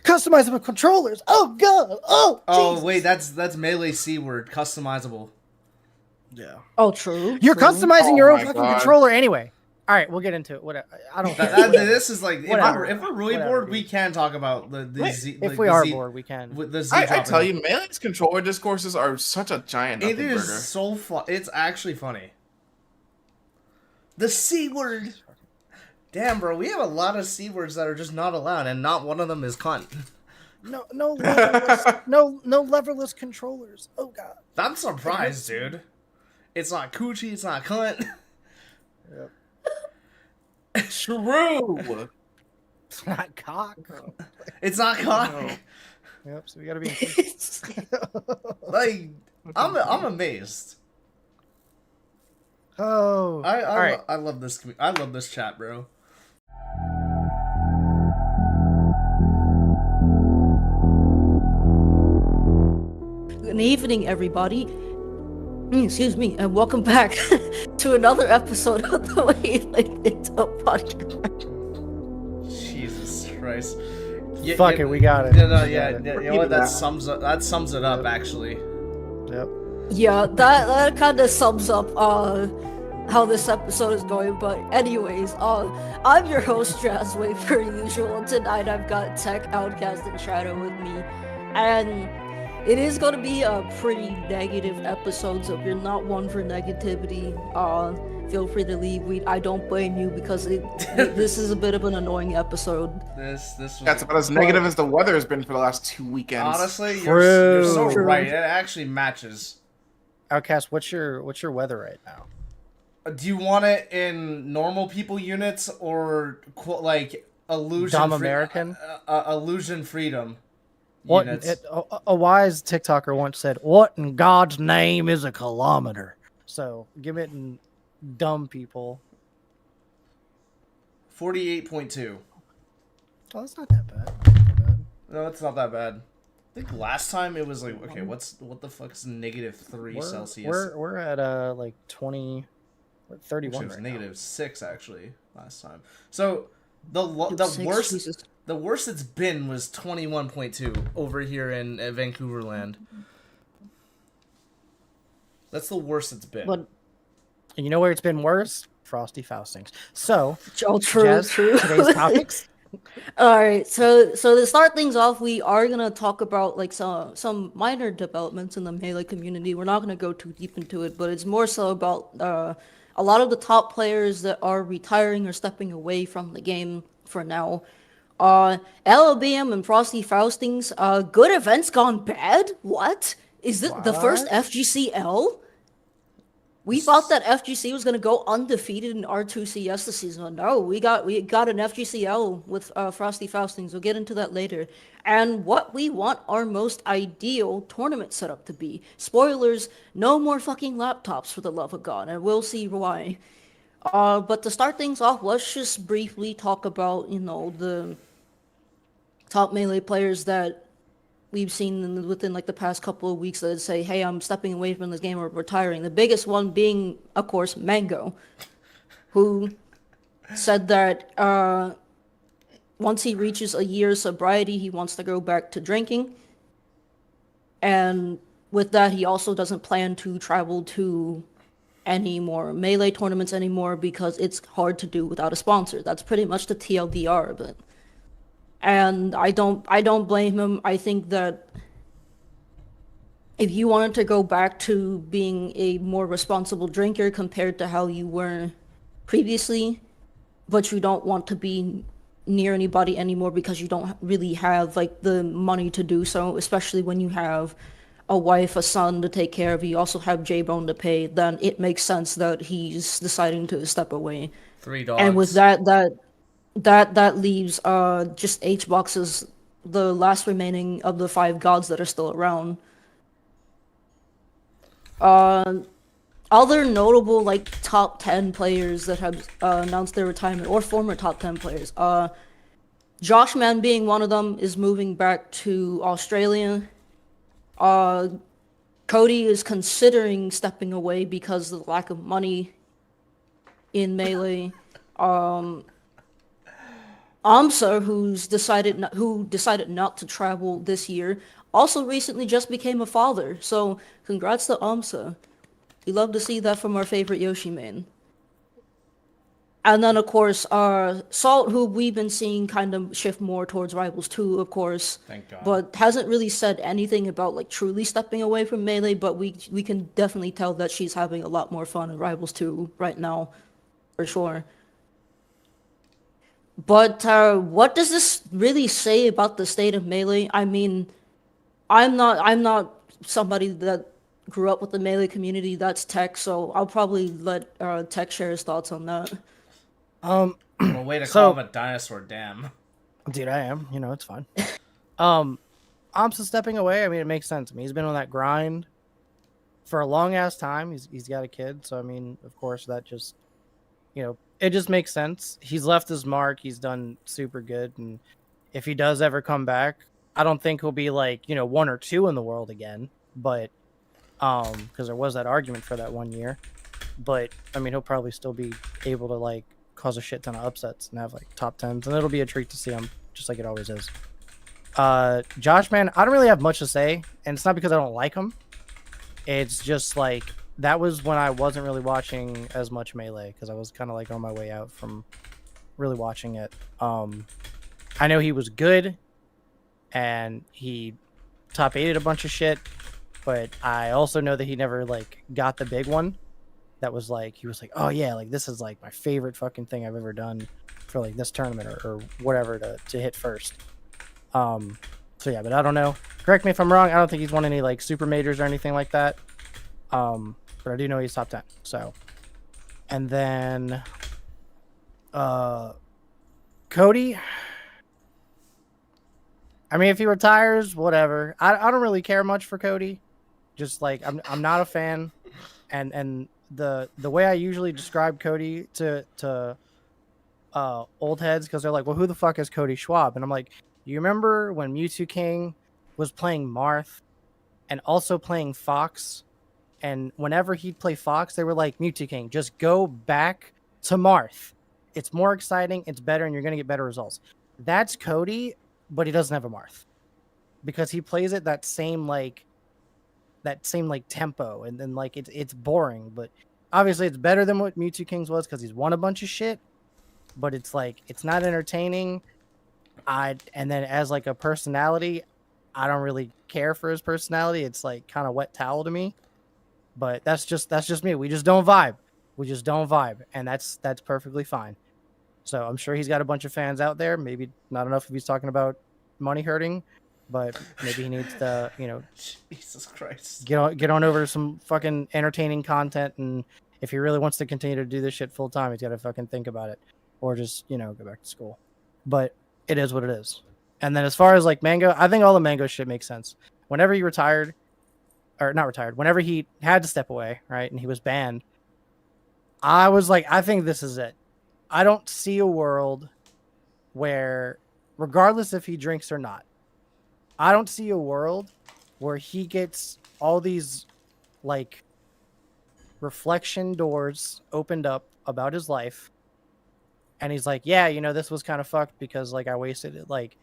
Customizable controllers. Oh god. Oh. Oh Jesus. wait, that's melee C word. Customizable. Yeah. Oh, true. You're true. customizing Oh your own my fucking God. controller anyway. All right, we'll get into it. Whatever. I don't care. This is like Whatever. if we're really Whatever, bored, we dude. can talk about the Wait, Z. If like, we the are Z, bored, we can. with the Z. I dropping. tell you, Melee's controller discourses are such a giant It nothing is burger. so fun. It's actually funny. The C word. Damn, bro, we have a lot of C words that are just not allowed, and not one of them is cunt. No leverless, no leverless controllers. Oh god. I'm surprised, dude. It's not coochie. It's not cunt. Yep. True. It's not cock. It's not cock. No. Yep. So we gotta be. Like, I'm amazed. Oh. All right. I love this. I love this chat, bro. Good evening, everybody. Excuse me, and welcome back to another episode of the Wavlength INTL podcast. Jesus Christ. Fuck it, we got it. No, We got yeah, it. you know what? That sums it up, actually. Yep. Yeah, that kind of sums up how this episode is going. But anyways, I'm your host Jazzway per usual, and tonight I've got Tech, Outkast, and Shadow with me, and it is going to be a pretty negative episode. So if you're not one for negativity, feel free to leave. I don't blame you because this is a bit of an annoying episode. This was, That's about as negative as the weather has been for the last 2 weekends. honestly, you're so True. right. It actually matches. Outcast, what's your weather right now? Do you want it in normal people units or like illusion? Dumb American? Illusion freedom What units. a wise TikToker once said, "What in God's name is a kilometer?" So give it in dumb people. 48.2. Oh, that's not that bad. Not that bad. No, it's not that bad. I think last time it was like, okay, what the fuck is -3 Celsius? We're at like 20, 31 Actually, it was right now. -6 actually last time. So the Six, worst Jesus. the worst it's been was 21.2 over here in Vancouverland. That's the worst it's been. But And you know where it's been worse? Frosty Faustings. So, oh, true, Jazz, true. today's topics. All right, so to start things off, we are gonna talk about like some minor developments in the Melee community. We're not gonna go too deep into it, but it's more so about a lot of the top players that are retiring or stepping away from the game for now. LLBM and Frosty Faustings, good events gone bad? What? Is it the first What? FGC L? We thought that FGC was gonna go undefeated in R2CS this season. But no, we got an FGC L with Frosty Faustings. We'll get into that later. And what we want our most ideal tournament setup to be. Spoilers: no more fucking laptops, for the love of God, and we'll see why. But to start things off, let's just briefly talk about the top Melee players that we've seen within like the past couple of weeks that say, "Hey, I'm stepping away from this game or retiring." The biggest one being, of course, Mango, who said that once he reaches a year's sobriety, he wants to go back to drinking. And with that, he also doesn't plan to travel to any more Melee tournaments anymore because it's hard to do without a sponsor. That's pretty much the TLDR of it. And I don't blame him. I think that if you wanted to go back to being a more responsible drinker compared to how you were previously, but you don't want to be near anybody anymore because you don't really have like the money to do so, especially when you have a wife, a son to take care of, you also have J-Bone to pay, then it makes sense that he's deciding to step away. 3 dogs. And with that leaves just HBox as the last remaining of the 5 gods that are still around. Other notable like top 10 players that have announced their retirement, or former top 10 players, Joshman being one of them, is moving back to Australia. Cody is considering stepping away because of the lack of money in Melee. Amsa, who decided not to travel this year, also recently just became a father. So congrats to Amsa. We love to see that from our favorite Yoshi main. And then of course, Salt, who we've been seeing kind of shift more towards Rivals 2, of course. Thank God. But hasn't really said anything about like truly stepping away from Melee, but we can definitely tell that she's having a lot more fun in Rivals 2 right now, for sure. But what does this really say about the state of Melee? I mean, I'm not somebody that grew up with the Melee community. That's Tech, so I'll probably let Tech share his thoughts on that. Well, way to So- call him a dinosaur, damn. Dude, I am. You know, it's fine. Amsa stepping away. I mean, it makes sense. I mean, he's been on that grind for a long ass time. He's got a kid, so I mean, of course, that just, you know, it just makes sense. He's left his mark. He's done super good, and if he does ever come back, I don't think he'll be like, you know, 1 or 2 in the world again. But because there was that argument for that 1 year. But I mean, he'll probably still be able to like cause a shit ton of upsets and have like top 10s, and it'll be a treat to see him, just like it always is. Josh, man, I don't really have much to say, and it's not because I don't like him. It's just like that was when I wasn't really watching as much Melee because I was kind of like on my way out from really watching it. I know he was good, and he top 8'd a bunch of shit, but I also know that he never like got the big one. That was like, he was like, oh yeah, like this is like my favorite fucking thing I've ever done for like this tournament or whatever to hit first. So yeah, but I don't know. Correct me if I'm wrong. I don't think he's won any like super majors or anything like that. But I do know he's top 10. So, and then, Cody. I mean, if he retires, whatever. I don't really care much for Cody. Just like I'm not a fan, and the way I usually describe Cody to old heads, because they're like, well, who the fuck is Cody Schwab? And I'm like, you remember when Mewtwo King was playing Marth and also playing Fox? And whenever he'd play Fox, they were like, Mewtwo King, just go back to Marth. It's more exciting, it's better, and you're going to get better results. That's Cody, but he doesn't have a Marth. Because he plays it that same tempo, and then like it's boring, but obviously it's better than what Mewtwo King's was because he's won a bunch of shit. But it's like it's not entertaining. And then as like a personality, I don't really care for his personality. It's like kind of wet towel to me. But that's just me. We just don't vibe. And that's perfectly fine. So I'm sure he's got a bunch of fans out there. Maybe not enough if he's talking about money hurting, but maybe he needs to, you know, Jesus Christ. get on over to some fucking entertaining content. And if he really wants to continue to do this shit full time, he's got to fucking think about it, or just, you know, go back to school. But it is what it is. And then as far as like Mango, I think all the Mango shit makes sense. Whenever he retired, or not retired, whenever he had to step away, right, and he was banned, I was like, I think this is it. I don't see a world where, regardless if he drinks or not, I don't see a world where he gets all these like reflection doors opened up about his life, and he's like, yeah, you know, this was kind of fucked because like I wasted it like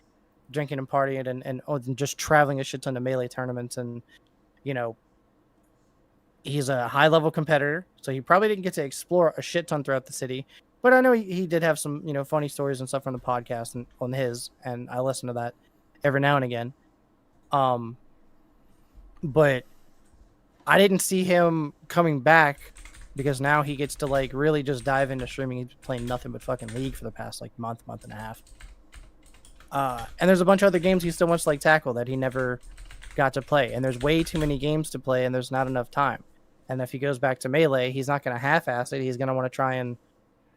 drinking and partying and just traveling a shit ton of Melee tournaments, and you know, he's a high level competitor, so he probably didn't get to explore a shit ton throughout the city. But I know he did have some, you know, funny stories and stuff from the podcast and on his, and I listen to that every now and again. But I didn't see him coming back because now he gets to like really just dive into streaming. He's playing nothing but fucking League for the past like month and a half. And there's a bunch of other games he still wants to like tackle that he never got to play. And there's way too many games to play, and there's not enough time. And if he goes back to Melee, he's not going to half-ass it. He's going to want to try and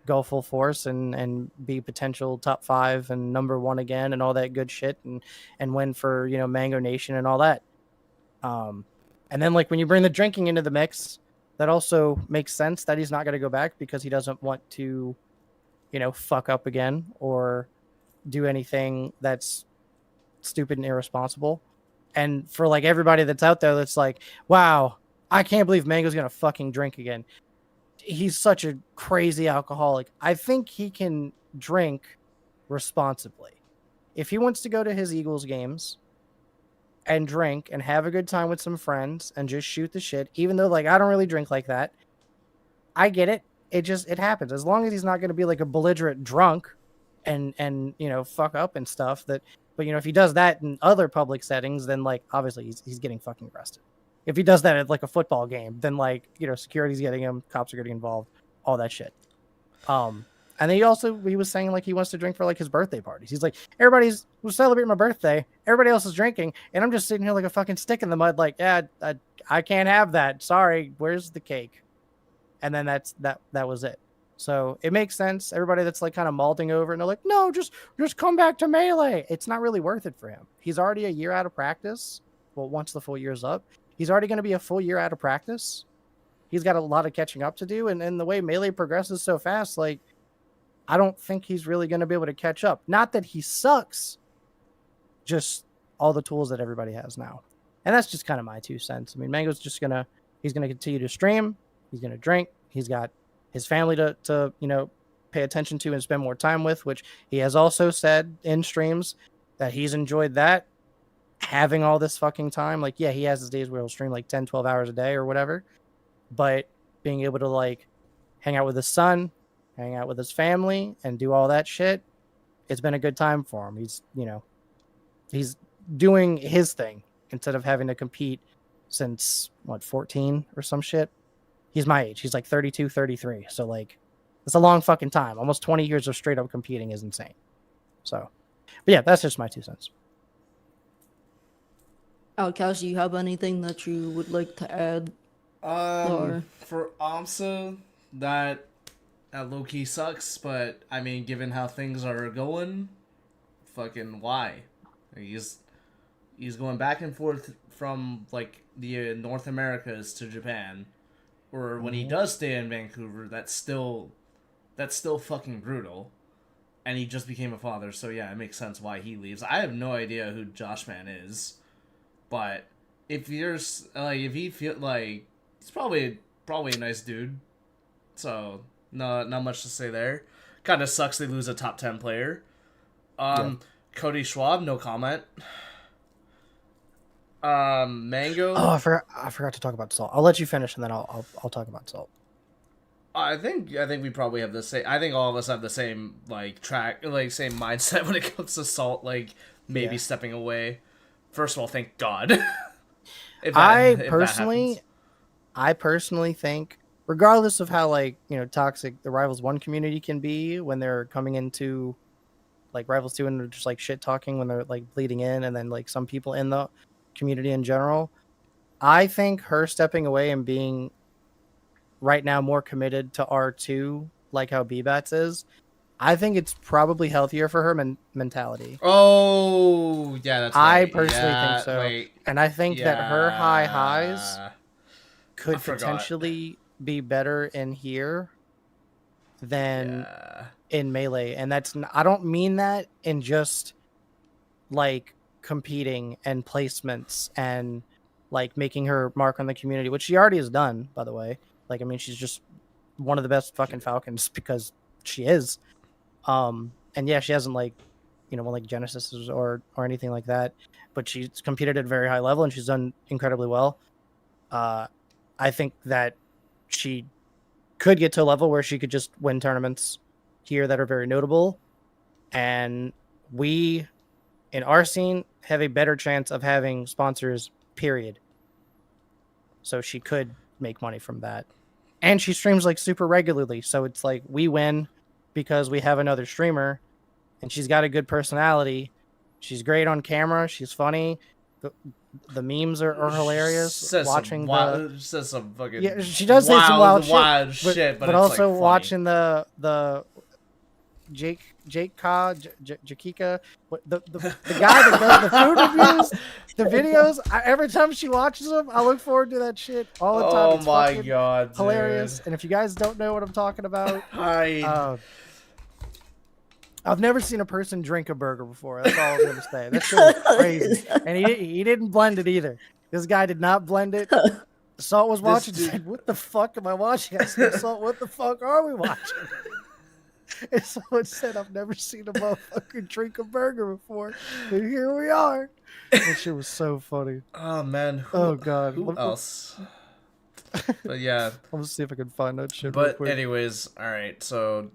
go full force and be potential top 5 and number 1 again and all that good shit and win for, you know, Mango Nation and all that. And then like when you bring the drinking into the mix, that also makes sense that he's not going to go back because he doesn't want to, you know, fuck up again or do anything that's stupid and irresponsible. And for like everybody that's out there that's like, wow, I can't believe Mango's going to fucking drink again. He's such a crazy alcoholic. I think he can drink responsibly. If he wants to go to his Eagles games and drink and have a good time with some friends and just shoot the shit, even though like I don't really drink like that, I get it. It happens. As long as he's not going to be like a belligerent drunk and fuck up and stuff. But if he does that in other public settings, then like obviously he's getting fucking arrested. If he does that at like a football game, then like security's getting him, cops are getting involved, all that shit. And then he was saying like he wants to drink for like his birthday parties. He's like, everybody's celebrating my birthday, everybody else is drinking, and I'm just sitting here like a fucking stick in the mud, like, yeah, I can't have that. Sorry, where's the cake? And then that was it. So it makes sense. Everybody that's like kind of malding over and they're like, no, just come back to Melee. It's not really worth it for him. He's already a year out of practice. Well, once the full year's up, he's already going to be a full year out of practice. He's got a lot of catching up to do. And the way Melee progresses so fast, like, I don't think he's really going to be able to catch up. Not that he sucks, just all the tools that everybody has now. And that's just kind of my 2 cents. I mean, Mango's he's going to continue to stream. He's going to drink. He's got his family to pay attention to and spend more time with, which he has also said in streams that he's enjoyed that, having all this fucking time. Like, yeah, he has his days where he'll stream like 10, 12 hours a day or whatever. But being able to like hang out with his son, hang out with his family, and do all that shit, it's been a good time for him. He's doing his thing instead of having to compete since 14 or some shit. He's my age. He's like 32, 33. So like, it's a long fucking time. Almost 20 years of straight up competing is insane. So, but yeah, that's just my 2 cents. Outkast, do you have anything that you would like to add? For AMSA, that low key sucks, but I mean, given how things are going, fucking why? He's going back and forth from like the North Americas to Japan, or when he does stay in Vancouver, that's still fucking brutal. And he just became a father, so yeah, it makes sense why he leaves. I have no idea who Josh Man is, but if he feel like he's probably a nice dude, so not much to say there. Kind of sucks they lose a top 10 player. Yeah. Cody Schwab, no comment. Mango. Oh, I forgot to talk about Salt. I'll let you finish and then I'll talk about Salt. I think we probably have the same. I think all of us have the same same mindset when it comes to Salt. Like maybe stepping away. First of all, thank God. I personally think, regardless of how toxic the Rivals 1 community can be when they're coming into like Rivals 2 and they're just like shit talking when they're like bleeding in, and then like some people in the community in general, I think her stepping away and being right now more committed to R2 like how B-Bats is, I think it's probably healthier for her mentality. Oh, yeah, that's right. I personally think so. And I think that her high highs could potentially be better in here than in Melee. And I don't mean that in just like competing and placements and like making her mark on the community, which she already has done, by the way. Like, I mean, she's just one of the best fucking Falcons because she is. And yeah, she hasn't won like Genesis or anything like that, but she's competed at a very high level and she's done incredibly well. I think that she could get to a level where she could just win tournaments here that are very notable. And we, in our scene, have a better chance of having sponsors, period. So she could make money from that. And she streams like super regularly. So it's like we win because we have another streamer and she's got a good personality. She's great on camera. She's funny. The memes are hilarious. She says some fucking she does say some wild shit, but also like watching the Jakika, the guy that does the food reviews, the videos. Every time she watches them, I look forward to that shit all the time. Oh my god, dude. Hilarious! And if you guys don't know what I'm talking about, I've never seen a person drink a burger before. That's all I'm gonna say. That shit was crazy, and he didn't blend it either. This guy did not blend it. Salt was watching. Said, "What the fuck am I watching?" I said, "Salt, what the fuck are we watching?" And someone said, I've never seen a motherfucker drink a burger before. And here we are. That shit was so funny. Oh man. Oh god. Who else? But yeah. I'm gonna see if I can find that shit real But quick. anyways, alright, so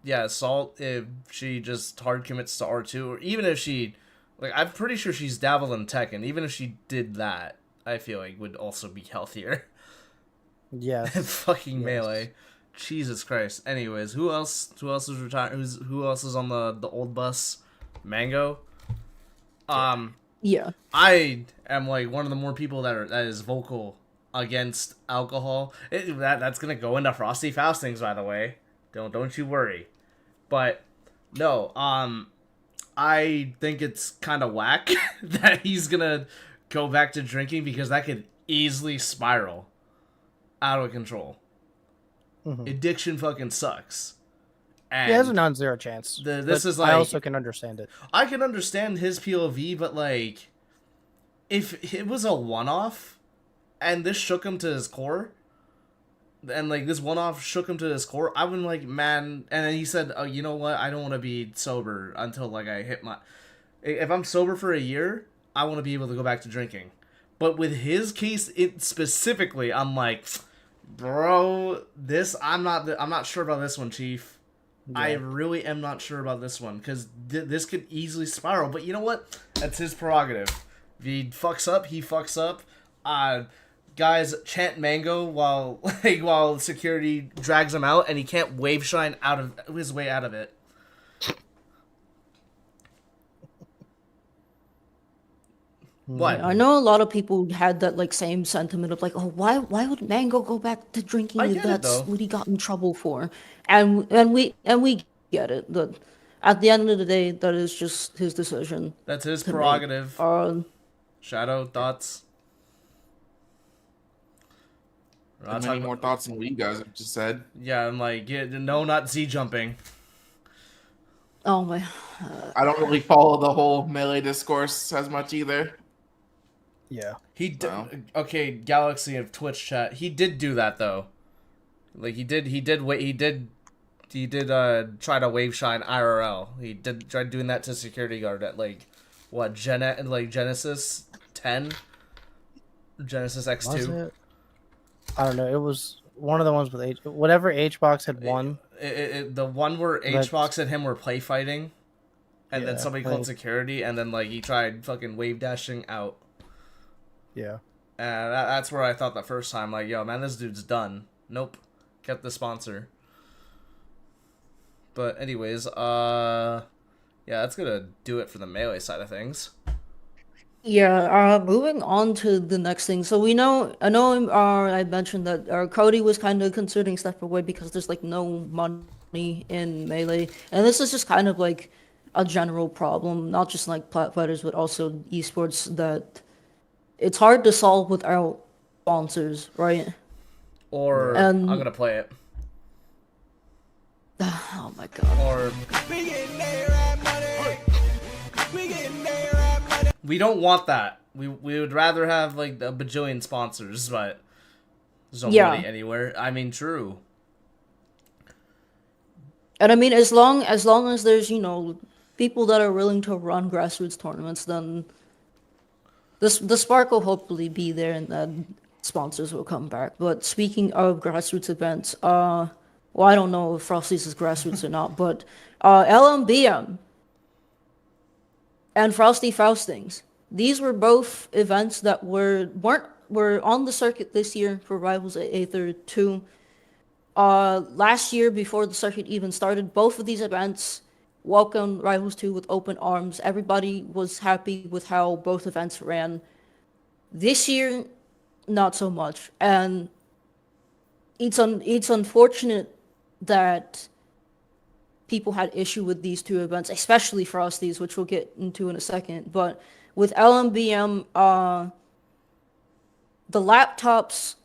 yeah, Salt, if she just hard commits to R2, or even if she, like, I'm pretty sure she's dabbled in Tekken, even if she did that, I feel like would also be healthier. Yes. than fucking Yes. Melee. Jesus Christ. Anyways, who else is retired? Who else is on the old bus? Mango. Yeah. I am like one of the more people that is vocal against alcohol. That's gonna go into Frosty Faustings, by the way. Don't you worry. But no, I think it's kind of whack that he's gonna go back to drinking, because that could easily spiral out of control. Addiction fucking sucks. And Yeah, there's a non-zero chance. this but is like, I also can understand it. I can understand his POV, but like, if it was a one-off, and this shook him to his core, and like this one-off shook him to his core, I would like, man. And then he said, "Oh, you know what? I don't want to be sober until like I hit my. If I'm sober for a year, I want to be able to go back to drinking." But with his case, it specifically, I'm like, bro, I'm not sure about this one, Chief. Yeah. I really am not sure about this one, because this could easily spiral. But you know what? That's his prerogative. If he fucks up, he fucks up. Guys, chant Mango while security drags him out, and he can't wave shine out of his way out of it. What? I know a lot of people had that like same sentiment of like, oh, why would Mango go back to drinking if that's what he got in trouble for? And we get it. That at the end of the day, that is just his decision. That's his prerogative. Shadow, thoughts? Many more thoughts than what you guys have just said. Yeah, I'm like, no, not Z jumping. Oh my. I don't really follow the whole Melee discourse as much either. Yeah. He did. Okay, Galaxy of Twitch chat. He did do that though. Like he did try to wave shine IRL. He did try doing that to security guard at like what Genesis 10, Genesis X2. Was it? I don't know. It was one of the ones with whatever HBox had won. The one where HBox and him were play fighting, and then somebody called security, and then like he tried fucking wave dashing out. Yeah. And that's where I thought the first time, like, yo, man, this dude's done. Nope. Kept the sponsor. But anyways, yeah, that's gonna do it for the Melee side of things. Yeah, moving on to the next thing. So I mentioned that Cody was kind of considering stepping away because there's like no money in Melee. And this is just kind of like a general problem, not just like plat fighters, but also esports, that it's hard to solve without sponsors, right? Or I'm gonna play it. Oh my god. Or we don't want that. We would rather have like a bajillion sponsors, but there's no money anywhere. I mean, true. And I mean, as long as there's, people that are willing to run grassroots tournaments, then the spark will hopefully be there, and then sponsors will come back. But speaking of grassroots events, well, I don't know if Frosty's is grassroots or not, but LMBM and Frosty Faustings, these were both events that were on the circuit this year for Rivals of Aether II. Last year, before the circuit even started, both of these events welcomed Rivals 2 with open arms. Everybody was happy with how both events ran. This year, not so much. And it's unfortunate that people had issue with these two events, especially Frosty's, which we'll get into in a second. But with LMBM, the laptops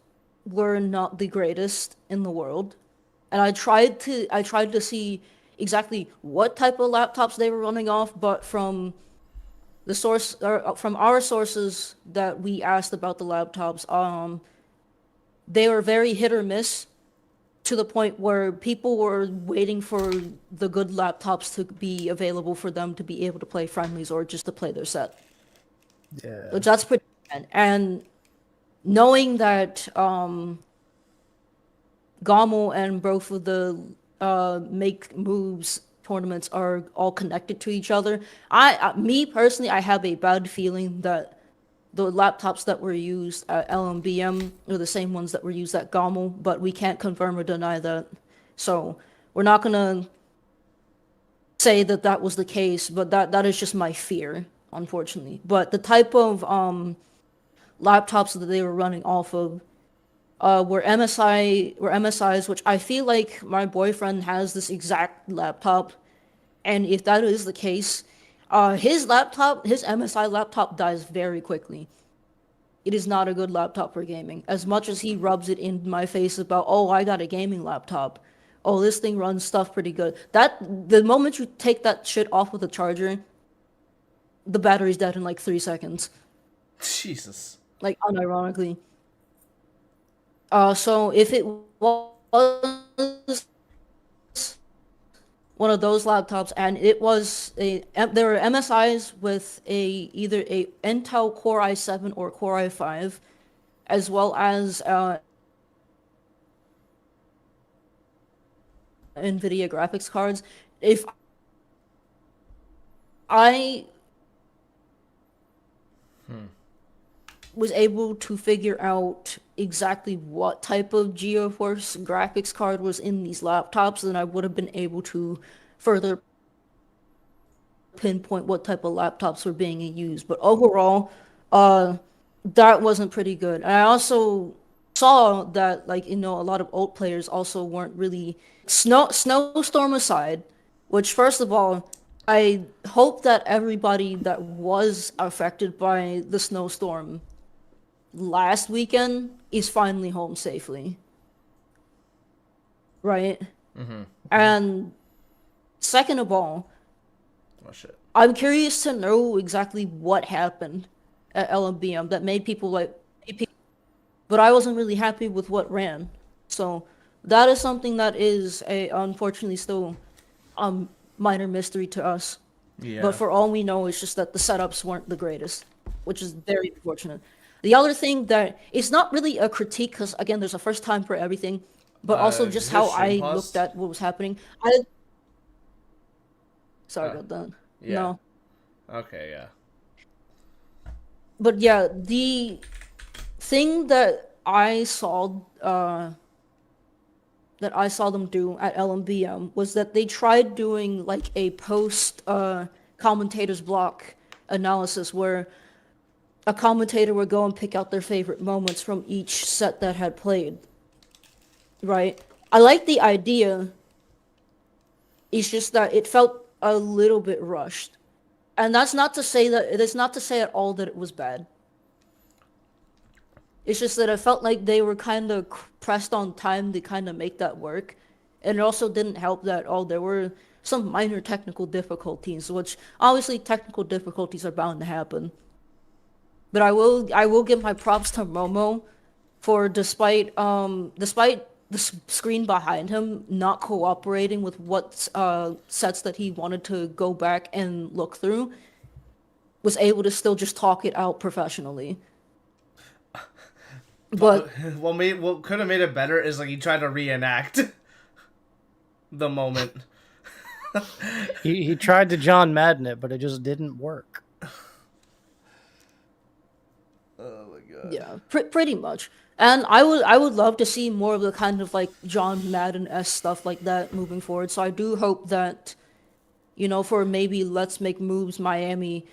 were not the greatest in the world, and I tried to see exactly what type of laptops they were running off, but from our sources that we asked about the laptops, they were very hit or miss. to the point where people were waiting for the good laptops to be available for them to be able to play friendlies or just to play their set. Yeah. Which that's pretty bad. And knowing that Gommel and both of the Make Moves tournaments are all connected to each other, me personally, I have a bad feeling that the laptops that were used at LMBM are the same ones that were used at Gommel, but we can't confirm or deny that. So we're not gonna say that that was the case, but that is just my fear, unfortunately. But the type of laptops that they were running off of were MSIs, which I feel like my boyfriend has this exact laptop, and if that is the case, his MSI laptop dies very quickly. It is not a good laptop for gaming. As much as he rubs it in my face about, oh, I got a gaming laptop. Oh, this thing runs stuff pretty good. The moment you take that shit off with the charger, the battery's dead in like 3 seconds. Jesus. Like, unironically. So if it was one of those laptops, and it was there were MSIs with either a Intel Core i7 or Core i5, as well as NVIDIA graphics cards. If I was able to figure out exactly what type of GeForce graphics card was in these laptops, then I would have been able to further pinpoint what type of laptops were being used. But overall, that wasn't pretty good. And I also saw that, like, a lot of old players also weren't really snowstorm aside, which, first of all, I hope that everybody that was affected by the snowstorm last weekend is finally home safely. Right? Mm-hmm. And second of all, oh shit, I'm curious to know exactly what happened at LMBM that made people but I wasn't really happy with what ran. So that is something that is unfortunately still minor mystery to us. yeah. But for all we know, it's just that the setups weren't the greatest, which is very unfortunate. The other thing that it's not really a critique, because again, there's a first time for everything, but also just how I looked at what was happening. Sorry about that. Yeah. No. Okay, yeah. But yeah, the thing that I saw them do at LMBM was that they tried doing like a post commentators block analysis where a commentator would go and pick out their favorite moments from each set that had played. Right? I like the idea. It's just that it felt a little bit rushed. And that's not to say at all that it was bad. It's just that I felt like they were kind of pressed on time to kind of make that work. And it also didn't help that there were some minor technical difficulties, which obviously technical difficulties are bound to happen. But I will give my props to Momo for despite the screen behind him not cooperating with what sets that he wanted to go back and look through, was able to still just talk it out professionally. But what could have made it better is like he tried to reenact the moment. he tried to John Madden it, but it just didn't work. Oh my god. Yeah, pretty much. And I would love to see more of the kind of like John Madden-esque stuff like that moving forward. So I do hope that, for maybe Let's Make Moves Miami,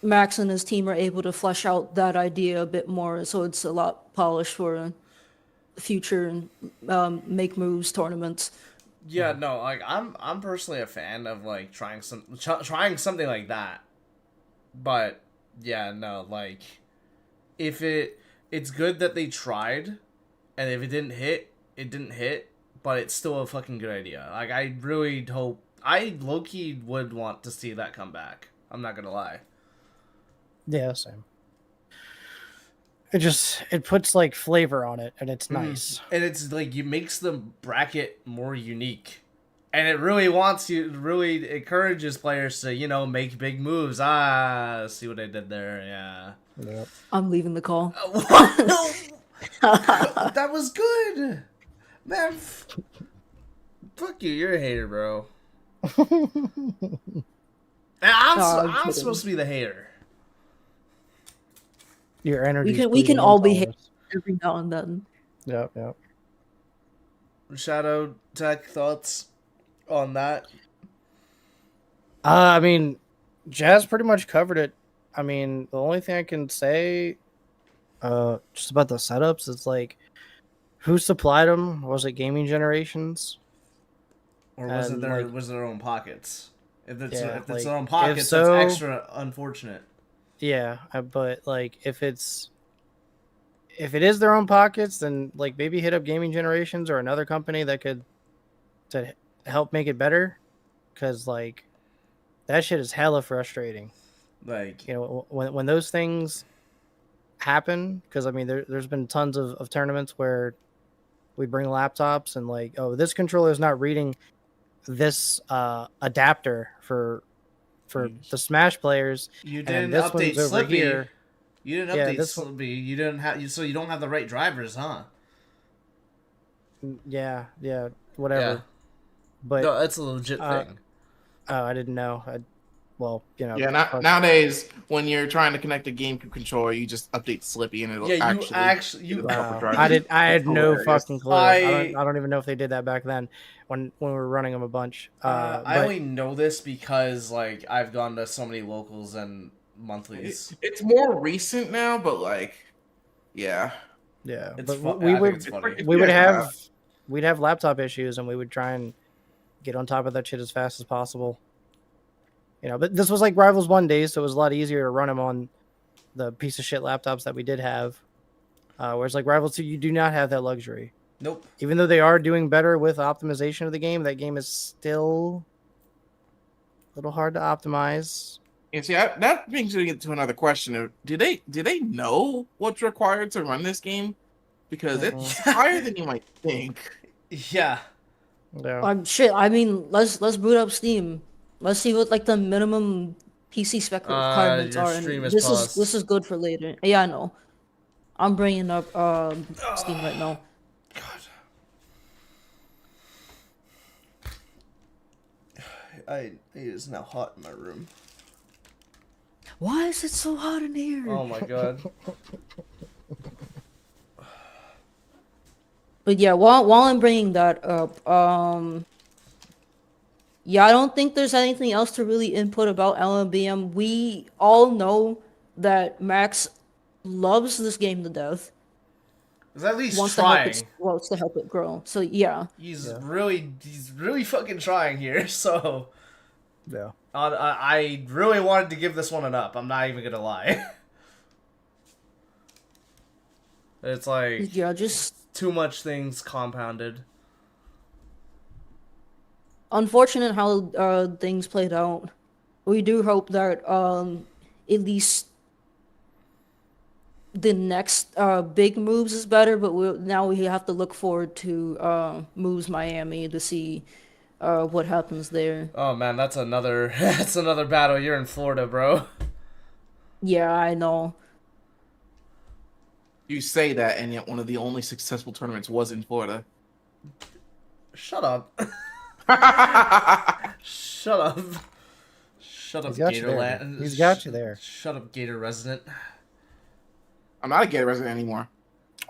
Max and his team are able to flesh out that idea a bit more, so it's a lot polished for future Make Moves tournaments. Yeah, no, like I'm personally a fan of like trying something like that, but yeah, no, like if it's good that they tried, and if it didn't hit, it didn't hit, but it's still a fucking good idea. Like I really hope I low-key would want to see that come back. I'm not gonna lie. Yeah, same. it puts like flavor on it, and it's Mhm. nice. And it's like, it makes the bracket more unique. And it really really encourages players to, you know, make big moves. See what I did there? Yeah. Yep. I'm leaving the call. That was good, man. Fuck you. You're a hater, bro. I'm supposed to be the hater. Your energy. We can all be haters every now and then. Yep, yep. Shadow Tech, thoughts on that? I mean, Jazz pretty much covered it. I mean, the only thing I can say, just about the setups, is like, who supplied them? Was it Gaming Generations? Or was And, it their like, was it their own pockets? If it's Yeah, if it's like, their own if pockets, so- that's extra unfortunate. Yeah, but like, if it is their own pockets, then like maybe hit up Gaming Generations or another company that could to help make it better, because like that shit is hella frustrating. Like, You know, when those things happen, because I mean there's been tons of tournaments where we bring laptops and like, oh, this controller is not reading this adapter for the Smash players, you and then didn't this update one's over Slippy. here. You didn't Yeah, update this one- Slippy. You didn't have so you don't have the right drivers, huh? Yeah, whatever. Yeah. But No, that's a legit thing. oh, I didn't know. Well, you know. Yeah, nowadays when you're trying to connect a GameCube controller, you just update Slippy and it'll Yeah, actually Wow. drivers. I had no Hilarious. fucking clue. I don't even know if they did that back then when we were running them a bunch. I But only know this because like I've gone to so many locals and monthlies. It's more recent now, but like, yeah. yeah, It's but fun. we I think would it's funny. we would Yeah. have we'd have laptop issues, and we would try and get on top of that shit as fast as possible. You know, but this was like Rivals 1 days, so it was a lot easier to run them on the piece of shit laptops that we did have. Whereas like Rivals 2, you do not have that luxury. Nope. Even though they are doing better with optimization of the game, that game is still a little hard to optimize. And see, that brings me to another question: of do they know what's required to run this game? Because it's higher than you might think. Yeah. Yeah. Shit. I mean, let's boot up Steam. Let's see what like the minimum PC spec requirements your are. And stream is this paused. is good for later. Yeah, I know. I'm bringing up Steam right now. It is now hot in my room. Why is it so hot in here? Oh my god. But yeah, while I'm bringing that up, yeah, I don't think there's anything else to really input about LMBM. We all know that Max loves this game to death. He's at least Wants trying. to help it grow. So yeah. He's really fucking trying here. So Yeah. I really wanted to give this one an up. I'm not even gonna lie. It's like Yeah, just too much things compounded. unfortunate how things played out. We do hope that at least the next big moves is better, but now we have to look forward to moves Miami to see what happens there. Oh man, that's another battle. You're in Florida, bro. Yeah, I know. You say that, and yet one of the only successful tournaments was in Florida. Shut up. Shut up. Shut up, He's got you there. Gatorland. He's got you there. Shut up, Gator resident. I'm not a Gator resident anymore.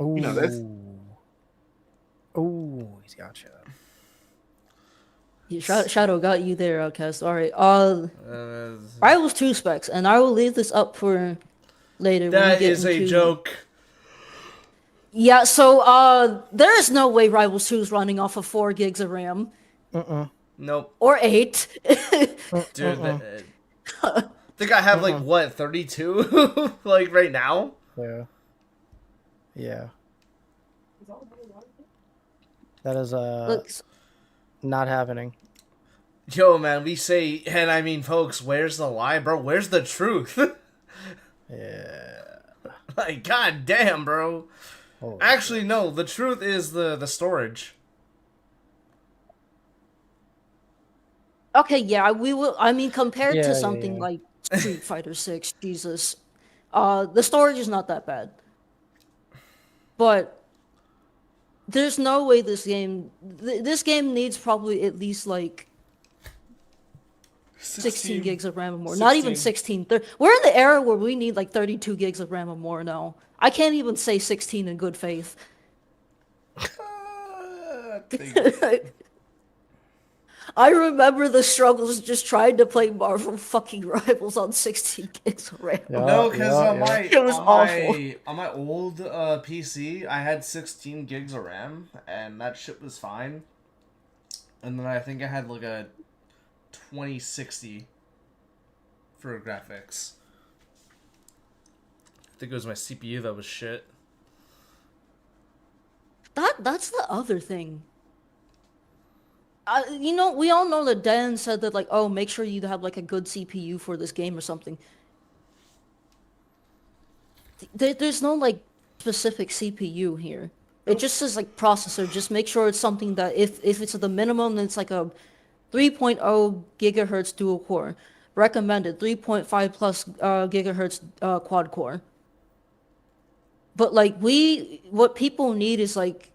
Ooh. You know this. Ooh, he's got you. Yeah, Shadow got you there, Outkast. All right. Rivals 2 specs, and I will leave this up for later. when we That get is a into- joke. Yeah. So there is no way Rivals 2 is running off of 4 gigs of RAM Nope. or 8. Dude, I think I have like what, 32 like right now? Yeah. Yeah. That is Look, not happening. Yo, man, we say, and I mean, folks, where's the lie, bro? Where's the truth? Yeah. Like, god damn, bro. Holy Actually, shit. no. The truth is the storage. Okay, yeah, we will. I mean, compared to Yeah, something yeah. like Street Fighter 6, Jesus, the storage is not that bad. But there's no way this game needs probably at least like 16 gigs of RAM or more. Not even 16. We're in the era where we need like 32 gigs of RAM or more now. I can't even say 16 in good faith. I remember the struggles just trying to play Marvel fucking Rivals on 16 gigs of RAM. Yeah, No, because yeah. It was awful. on my old PC, I had 16 gigs of RAM, and that shit was fine. And then I think I had like a 2060 for graphics. I think it was my CPU that was shit. That's the other thing. You know, we all know that Dan said that, like, oh, make sure you have, like, a good CPU for this game or something. There's no, like, specific CPU here. It just says, like, processor. Just make sure it's something that, if it's at the minimum, then it's, like, a 3.0 gigahertz dual core. Recommended 3.5 plus gigahertz quad core. But, like, what people need is, like,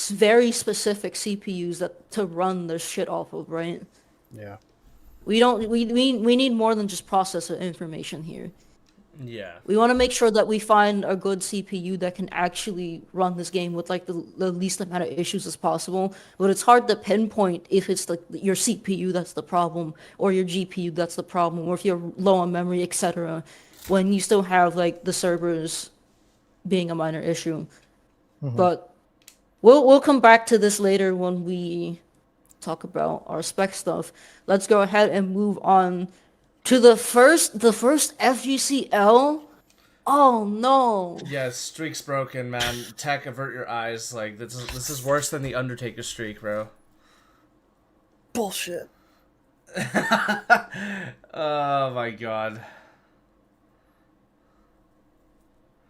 very specific CPUs to run this shit off of, right? Yeah. We need more than just processor information here. Yeah. We want to make sure that we find a good CPU that can actually run this game with like the least amount of issues as possible. But it's hard to pinpoint if it's like your CPU that's the problem or your GPU that's the problem, or if you're low on memory, etc. When you still have like the servers being a minor issue. But we'll come back to this later when we talk about our spec stuff. Let's go ahead and move on to the first FGC L. Oh no. Yeah, streak's broken, man. Tech, avert your eyes. Like, this is worse than the Undertaker streak, bro. Bullshit. Oh my god.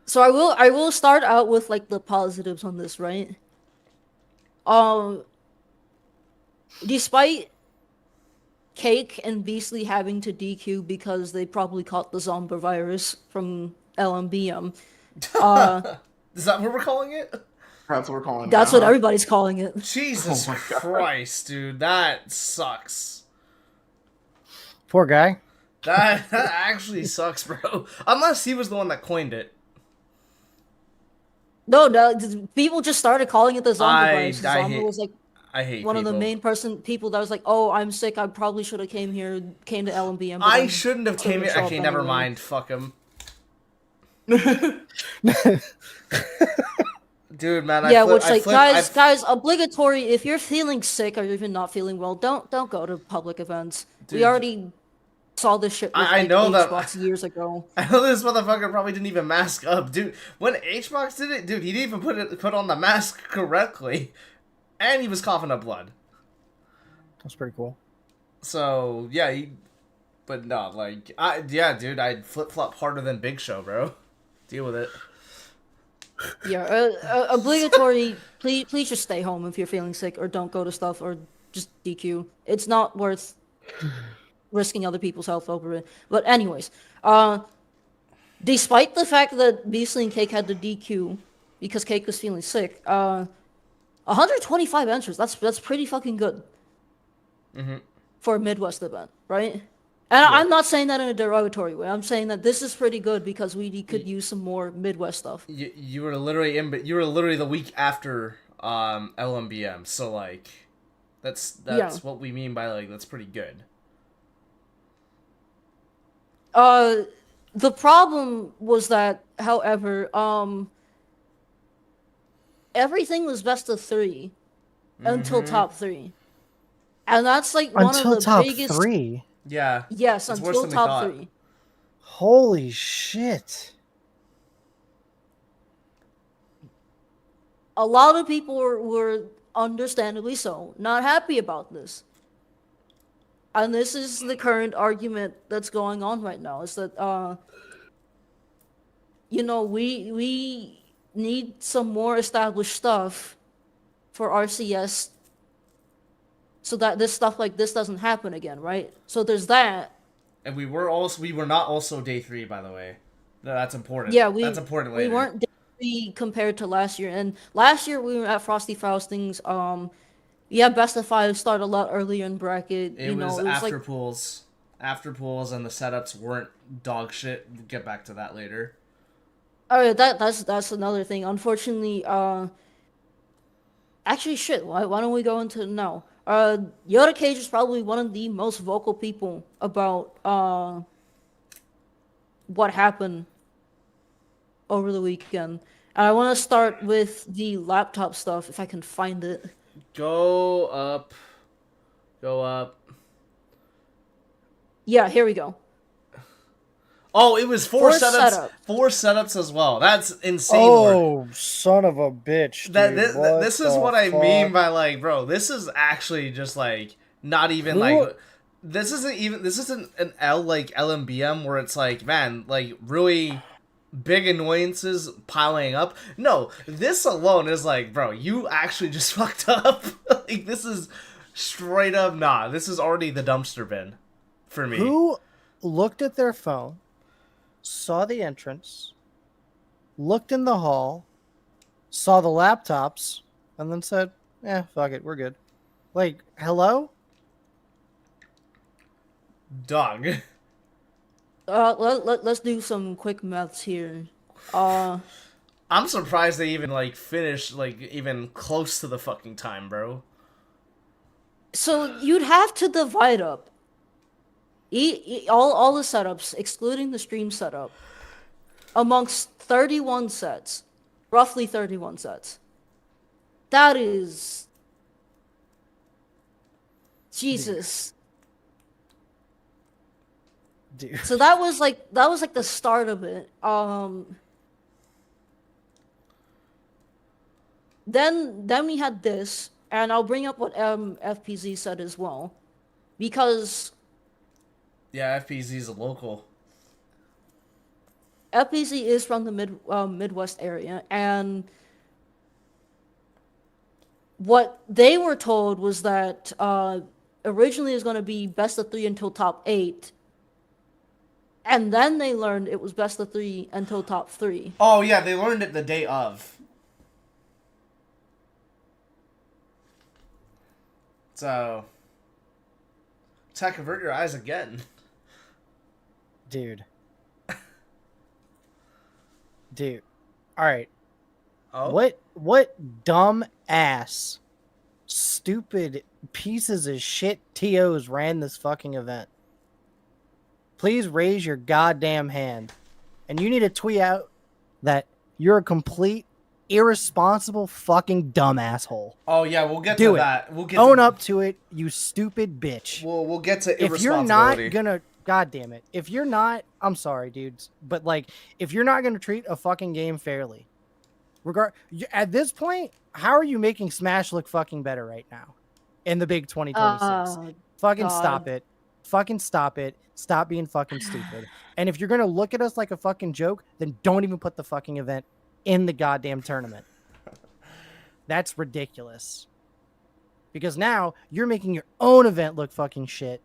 So I will start out with like the positives on this, right? Despite Cake and Beastly having to DQ because they probably caught the zombie virus from LMBM. Is that what we're calling it? That's what we're calling it. That's what everybody's calling it. Jesus Oh my God. Christ, dude. That sucks. Poor guy. That actually sucks, bro. Unless he was the one that coined it. No, people just started calling it the zombie virus. I Zombie hate- was like I hate one people. of the main people that was like, "Oh, I'm sick. I probably should have came to LMBM." But I then shouldn't have came couldn't here. show up Okay, never anyway. mind. Fuck him. Dude, man. Guys, obligatory. If you're feeling sick or even not feeling well, don't go to public events. Dude, we already saw this shit with I know that- Xbox years ago. I know this motherfucker probably didn't even mask up, dude. When HBox did it, dude, he didn't even put on the mask correctly, and he was coughing up blood. That's pretty cool. So yeah, but no, like, dude, I'd flip flop harder than Big Show, bro. Deal with it. Yeah, obligatory. Please just stay home if you're feeling sick, or don't go to stuff, or just DQ. It's not worth risking other people's health over it. But anyways, despite the fact that Beastly and Cake had to DQ because Cake was feeling sick, 125 entries. That's pretty fucking good for a Midwest event, right? And I'm not saying that in a derogatory way. I'm saying that this is pretty good because we could use some more Midwest stuff. You were literally you were literally the week after LMBM, so like that's what we mean by like that's pretty good. The problem was that, however, everything was best of 3 until top 3, and that's like one Until of the top biggest. 3. Yeah. Yes, It's worse until than we top thought. 3. Holy shit. A lot of people were understandably so not happy about this. And this is the current argument that's going on right now, is that you know, we need some more established stuff for RCS so that this stuff like this doesn't happen again, right? So there's that. And we were not also day 3, by the way. That's important. Yeah, That's important we later. weren't compared to last year, and last year we were at Frosty Faustings. Yeah, best of 5 started a lot earlier in bracket. It was after pools. After pools, and the setups weren't dog shit. We'll get back to that later. Alright, that's another thing. Unfortunately, actually, shit. Why don't we go into now? Yoda Cage is probably one of the most vocal people about what happened over the weekend. And I want to start with the laptop stuff if I can find it. Go up. Go up. Yeah, here we go. Oh, it was 4 setups. 4 setups as well. That's insane. Oh, son of a bitch! Dude. This is what I mean by like, bro. This is actually just like not even like. This isn't an L like LMBM where it's like, man, like really big annoyances piling up. No, this alone is like, bro, you actually just fucked up. Like this is straight up nah. This is already the dumpster bin for me. Who looked at their phone, saw the entrance, looked in the hall, saw the laptops, and then said, "Yeah, fuck it, we're good." Like, hello? Dog. Let's do some quick maths here. I'm surprised they even like finished like even close to the fucking time, bro. So you'd have to divide up all the setups, excluding the stream setup, amongst 31 sets, roughly 31 sets. That is Jesus. Dude. So that was like the start of it. Then we had this, and I'll bring up what FPZ said as well, because yeah, FPZ is a local. FPZ is from the Midwest area, and what they were told was that originally it was going to be best of 3 until top 8. And then they learned it was best of 3 until top 3. Oh yeah, they learned it the day of. So, Tech, avert your eyes again. Dude. Dude. Alright. Oh? What dumb ass, stupid pieces of shit TOs ran this fucking event? Please raise your goddamn hand. And you need to tweet out that you're a complete irresponsible fucking dumb asshole. Oh yeah, we'll get Do to it. that. We'll get Own to up to it, you stupid bitch. We'll get to If you're irresponsibility. not gonna, god damn it, if you're not, I'm sorry, dudes, but like, if you're not gonna treat a fucking game fairly, at this point, how are you making Smash look fucking better right now in the big 2026? Fucking God. stop it. Fucking stop it. Stop being fucking stupid. And if you're gonna look at us like a fucking joke, then don't even put the fucking event in the goddamn tournament. That's ridiculous. Because now you're making your own event look fucking shit.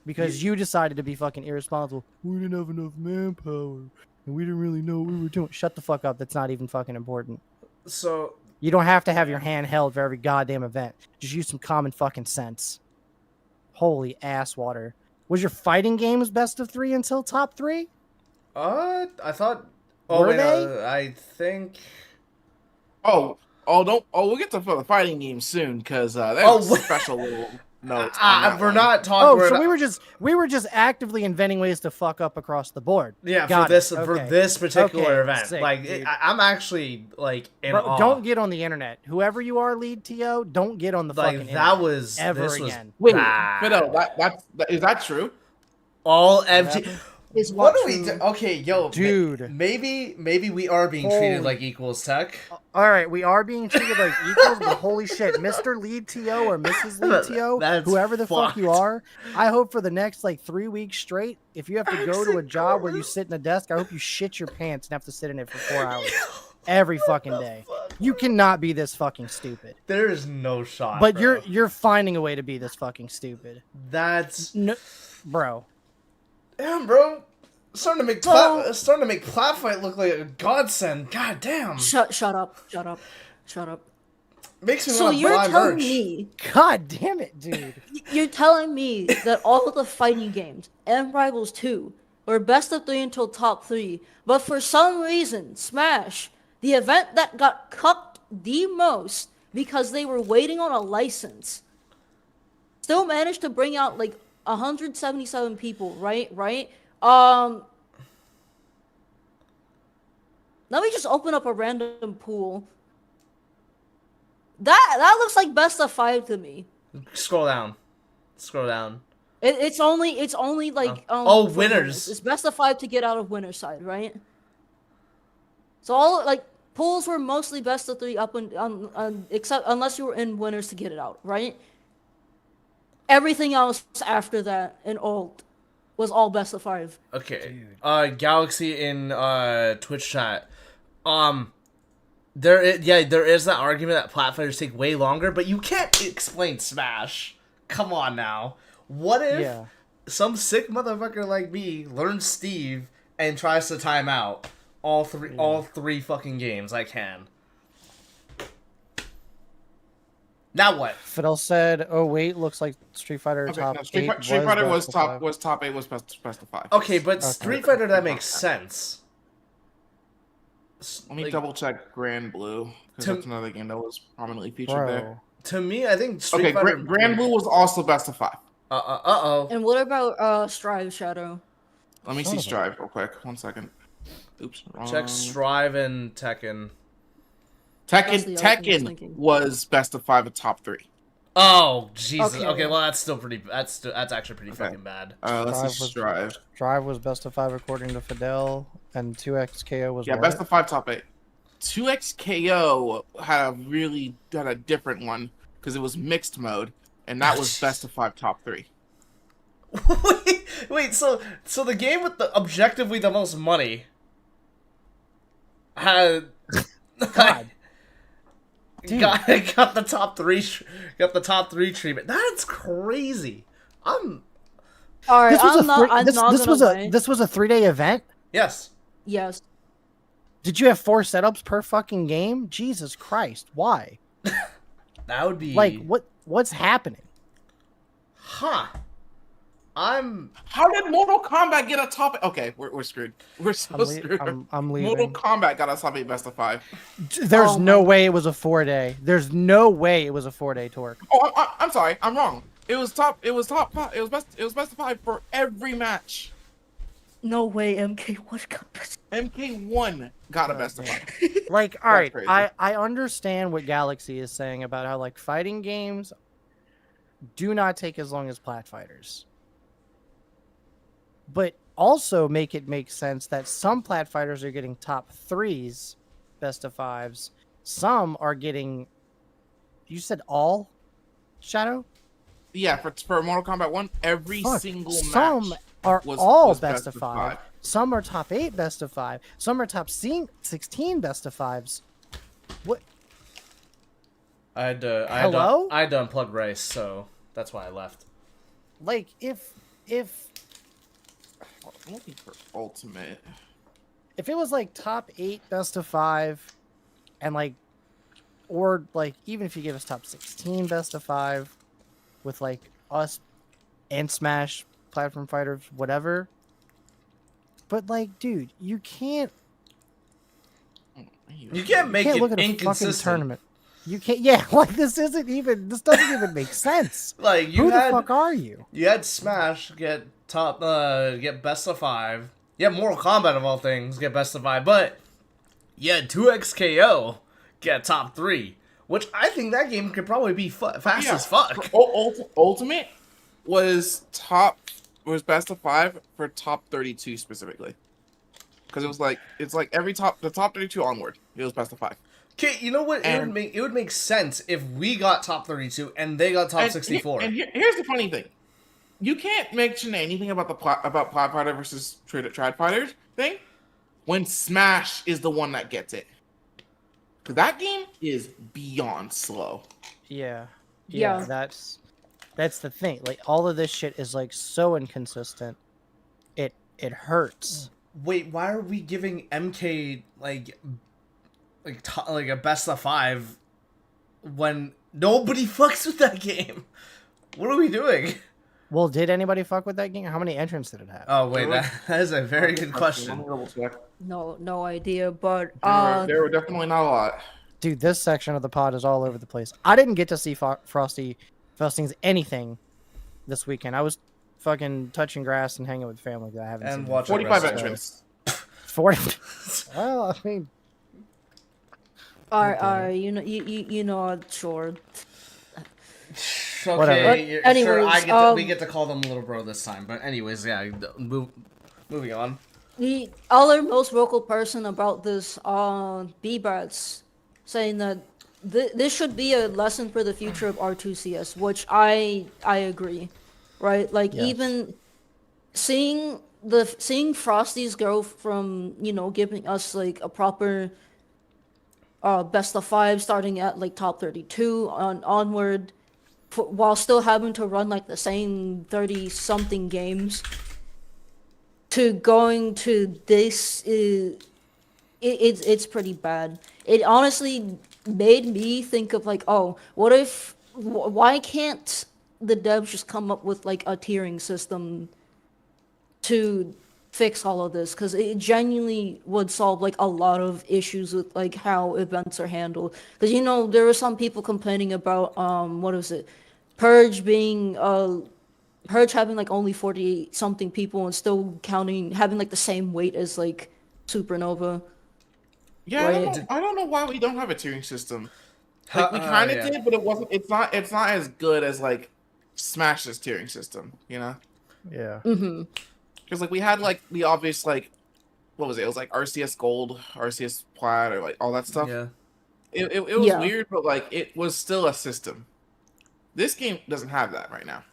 Because you decided to be fucking irresponsible. We didn't have enough manpower. And we didn't really know what we were doing. Shut the fuck up. That's not even fucking important. So You don't have to have your hand held for every goddamn event. Just use some common fucking sense. Holy ass water. Was your fighting games best of 3 until top 3? I thought. Oh, Were wait, they? I think. We'll get to the fighting game soon because that was a special little note. We're not talking. So we were just actively inventing ways to fuck up across the board. Yeah, Got for it. this particular Okay, event, sick, like dude. I'm actually like in Bro, awe. don't get on the internet. Whoever you are, lead TO, don't get on the like fucking that internet was ever this was again. Wait, bad. Fido, is that true? All FG. is What what are we true. Okay, yo, Dude. maybe we are being treated Holy- like equals, Tech. All right, we are being treated like equals, but holy shit, Mr. Lead TO or Mrs. Lead TO, That's whoever the fuck you fucked. are, I hope for the next like 3 weeks straight, if you have to go to a job where you sit in a desk, I hope you shit your pants and have to sit in it for 4 hours every fucking day. You cannot be this fucking stupid. There is no shot. But bro. you're finding a way to be this fucking stupid. That's No, bro. damn, bro. Starting to make Plat Fight look like a godsend. God damn. Shut up. Makes me So want to you're buy telling merch. me, God damn it, dude. you're telling me that all of the fighting games and Rivals 2 were best of 3 until top 3, but for some reason, Smash, the event that got cucked the most because they were waiting on a license, still managed to bring out like 177 people, right? Let me just open up a random pool. That looks like best of 5 to me. Scroll down. It's only like Oh, for winners. It's best of 5 to get out of winner's side, right? So all like pools were mostly best of 3 up and except unless you were in winners to get it out, right? Everything else after that in alt was all best of 5. Okay. Galaxy in Twitch chat. There is that argument that Plat Fighters take way longer, but you can't explain Smash. Come on now. What if some sick motherfucker like me learns Steve and tries to time out all three fucking games I can? Now what? Fidel said, "Oh wait, looks like Street Fighter Okay, top no, 8 Street Fighter was best of top 5. was top 8 was best of 5. Okay, but Street Fighter, that makes sense. Let me Like, double check Grand Blue because that's another game that was prominently featured Bro. there. to me, I think Street Okay, Fighter. Grand Blue was also best of 5. Uh-oh. And what about Strive Shadow? Let me see Strive real quick. 1 second. Oops. Wrong. Check Strive and Tekken. That's the other thing I was Tekken thinking. was best of 5 at top 3. Oh Jesus! Okay. Okay, well that's still pretty. That's actually pretty fucking bad. Let's see Strive. Drive was best of 5 according to Fidel, and 2XKO was Yeah, what? best of 5 top 8. 2XKO had a different one because it was mixed mode, and that was best of 5 top 3. wait. So the game with the objectively the most money had God. Dude. got the top 3 treatment. That's crazy. All right, This was this was a 3-day event. Yes. Yes. Did you have 4 setups per fucking game? Jesus Christ, why? That would be Like what's happening? Huh. How did Mortal Kombat get a top? Okay, we're screwed. We're so screwed. I'm Mortal leaving. Kombat got a top 8 best of 5. There's Oh no way it was a 4-day. There's no way it was a 4-day torque. Oh, I'm sorry. I'm wrong. It was top 5. It was best of 5 for every match. No way, MK1 got best. MK1 got a best of 5. Like, all right, crazy. I understand what Galaxy is saying about how like fighting games do not take as long as Plat Fighters. But also make it make sense that some Plat Fighters are getting top 3s, best of 5s. Some are getting, you said all, Shadow? Yeah, for Mortal Kombat 1, every Fuck. single Some match are was all best of 5. Some are top 8 best of 5. Some are top 16 best of 5s. What? I had to unplug Rice, so that's why I left. Like if I'm looking for Ultimate. if it was like top 8 best of 5 and like, or like even if you give us top 16 best of 5 with like us and Smash platform fighters, whatever. But like, dude, you can't Make look it at a fucking inconsistent. tournament. You can't. Yeah, like this doesn't even make sense. Like Who the fuck are you? You had Smash get get best of 5. You had Mortal Kombat of all things get best of 5, but you had 2XKO get top 3, which I think that game could probably be fast as fuck. Ultimate was top was best of 5 for top 32 specifically. Because it's like the top 32 onward. It was best of 5. Okay, you know what? And, It would make sense if we got top 32 and they got top 64. Here's the funny thing: you can't mention anything about about Plot Fighter versus Trad Fighter thing when Smash is the one that gets it. Because that game is beyond slow. Yeah. Yeah. That's the thing. Like, all of this shit is like so inconsistent. It hurts. Wait, why are we giving MK like a best of 5 when nobody fucks with that game? What are we doing? Well, did anybody fuck with that game? How many entrants did it have? Oh wait, that is a very good question. No idea, but There were definitely not a lot. Dude, this section of the pod is all over the place. I didn't get to see Frosty Faustings anything this weekend. I was fucking touching grass and hanging with family that I haven't And seen. watching 45 wrestling. entrants. 40. Well, I mean, alright, you know, sure. Okay, Whatever. sure. Anyways, We get to call them little bro this time. But anyways, yeah. Moving on. The other most vocal person about this, B-Bats, saying that this should be a lesson for the future of R2CS, which I agree, right? Like, Yes. even seeing Frosties go from, you know, giving us like a proper best of 5 starting at like top 32 onward, while still having to run like the same 30 something games, to going to this it's pretty bad. It honestly made me think of like, oh, what if why can't the devs just come up with like a tiering system to fix all of this? Because it genuinely would solve like a lot of issues with like how events are handled. Because, you know, there were some people complaining about what was it, Purge being Purge having like only 40 something people and still having like the same weight as like Supernova. Yeah, Right. I don't know why we don't have a tiering system. Like, we kind of did, but it wasn't. It's not as good as like Smash's tiering system. You know? yeah. Mm-hmm. Because like we had like the obvious like, what was it? It was like RCS Gold, RCS Plat, or like all that stuff. Yeah. It was Yeah. weird, but like it was still a system. This game doesn't have that right now.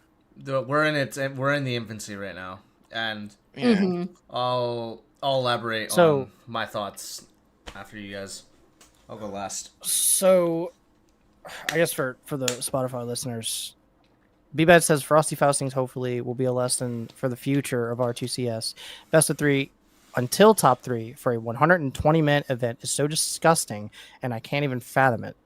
We're in the infancy right now, and Yeah. Mm-hmm. I'll elaborate So- on my thoughts after you guys. I'll go last. So, I guess for the Spotify listeners, BBAD says Frosty Faustings hopefully will be a lesson for the future of R2CS. Best of 3 until top 3 for a 120-minute event is so disgusting, and I can't even fathom it.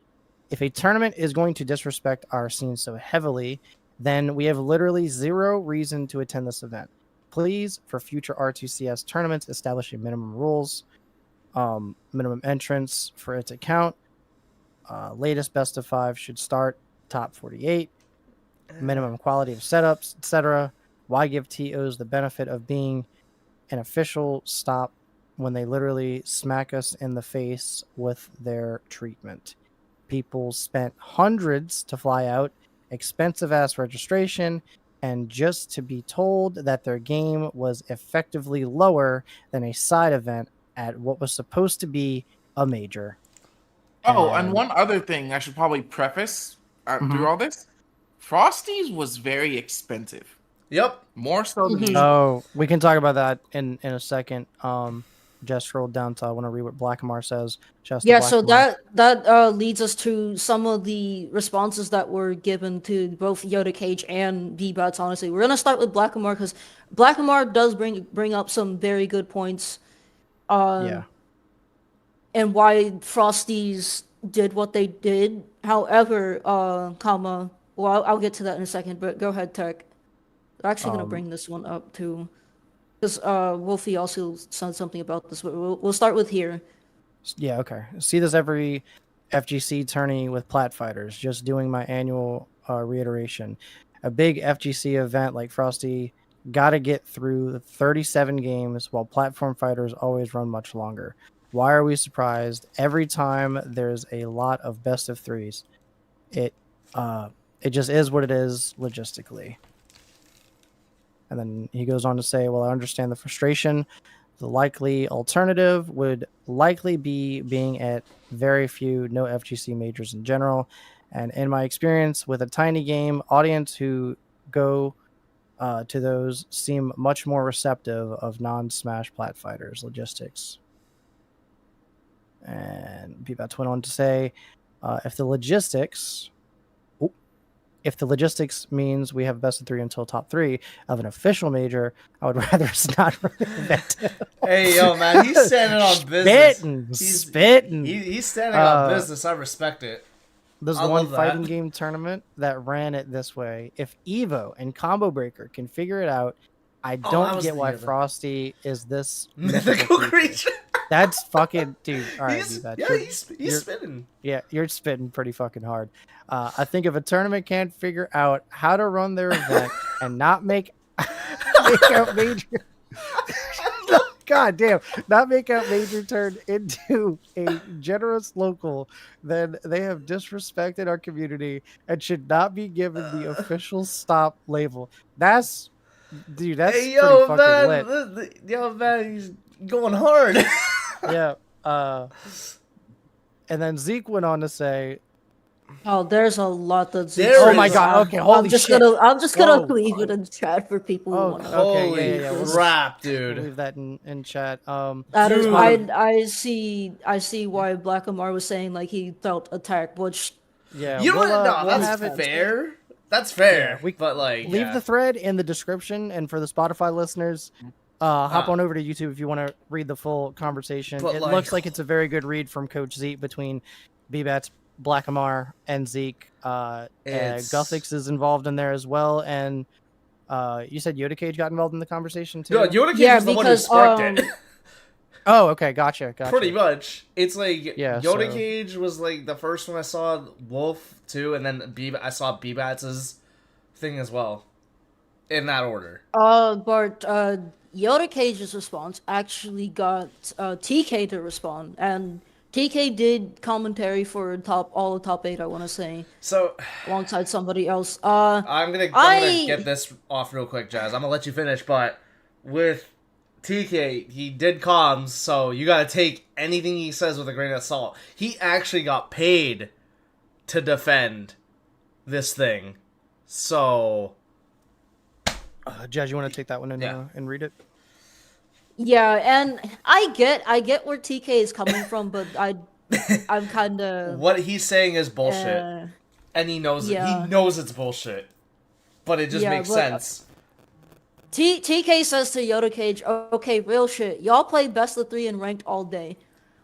If a tournament is going to disrespect our scene so heavily, then we have literally zero reason to attend this event. Please, for future R2CS tournaments, establish a minimum rules, minimum entrance for it to count. Latest best of 5 should start top 48. Minimum quality of setups, etc. Why give TOs the benefit of being an official stop when they literally smack us in the face with their treatment? People spent hundreds to fly out, expensive ass registration, and just to be told that their game was effectively lower than a side event at what was supposed to be a major. Oh, and one other thing I should probably preface through all this: Frosty's was very expensive. Yep. More so than Oh, we can talk about that in a second. Just scrolled down to I want to read what Blackamar says. Yeah, so that leads us to some of the responses that were given to both Yoda Cage and B-Bats, honestly. We're going to start with Blackamar because Blackamar does bring up some very good points. Yeah. And why Frosties did what they did. However, well, I'll get to that in a second, but go ahead, Tech. I'm actually going to bring this one up too. Because Wolfie also said something about this, but we'll start with here. Yeah, okay. See this every FGC tourney with Plat Fighters. Just doing my annual reiteration. A big FGC event like Frosty got to get through 37 games while platform fighters always run much longer. Why are we surprised every time there's a lot of best of 3s? It just is what it is logistically. And then he goes on to say, well, I understand the frustration. The likely alternative would likely be being at very few no FGC majors in general. And in my experience with a tiny game audience who go to those seem much more receptive of non-Smash plat fighters logistics. And Bbat went on to say, if the logistics means we have best of 3 until top 3 of an official major, I would rather it's not relevant. Hey, yo, man, he's standing on business. Spitting. He's standing on business. I respect it. There's I one love that. fighting game tournament that ran it this way. If Evo and Combo Breaker can figure it out, I don't get why Frosty is this mythical creature. That's fucking, dude. All right, he's spitting. Yeah, you're spitting pretty fucking hard. I think if a tournament can't figure out how to run their event and not make out major, god damn, not make out major turn into a generous local, then they have disrespected our community and should not be given the official stop label. That's pretty fucking lit. Yo, man, he's going hard. Yeah. And then Zeke went on to say, oh, there's a lot that Zeke oh my god, okay, holy shit. I'm just gonna leave it in chat for people who want to. Holy crap, dude. Leave that in chat. That is, I see why Black Amar was saying like he felt attacked, which that's fair. That's fair. Yeah, but like leave the thread in the description, and for the Spotify listeners, hop on over to YouTube if you want to read the full conversation. It looks like it's a very good read from Coach Zeke between Bbat's Black Amar and Zeke. Guthix is involved in there as well, and you said Yoda Cage got involved in the conversation too. No, Yoda Cage is the one who sparked it. Oh, okay, gotcha. Pretty much. It's like Yoda so... Cage was like the first one I saw, Wolf too, and then I saw Bbat's thing as well. In that order. But Yoda Cage's response actually got TK to respond, and TK did commentary for all the top 8, I want to say. So alongside somebody else. I'm gonna get this off real quick, Jazz. I'm gonna let you finish, but with TK, he did comms, so you gotta take anything he says with a grain of salt. He actually got paid to defend this thing, so. Jazz, you want to take that one and read it? Yeah, and I get where TK is coming from, but I'm kind of what he's saying is bullshit, and he knows it. He knows it's bullshit, but it just makes sense. TK says to Yoda Cage, "Okay, real shit. Y'all play best of 3 and ranked all day.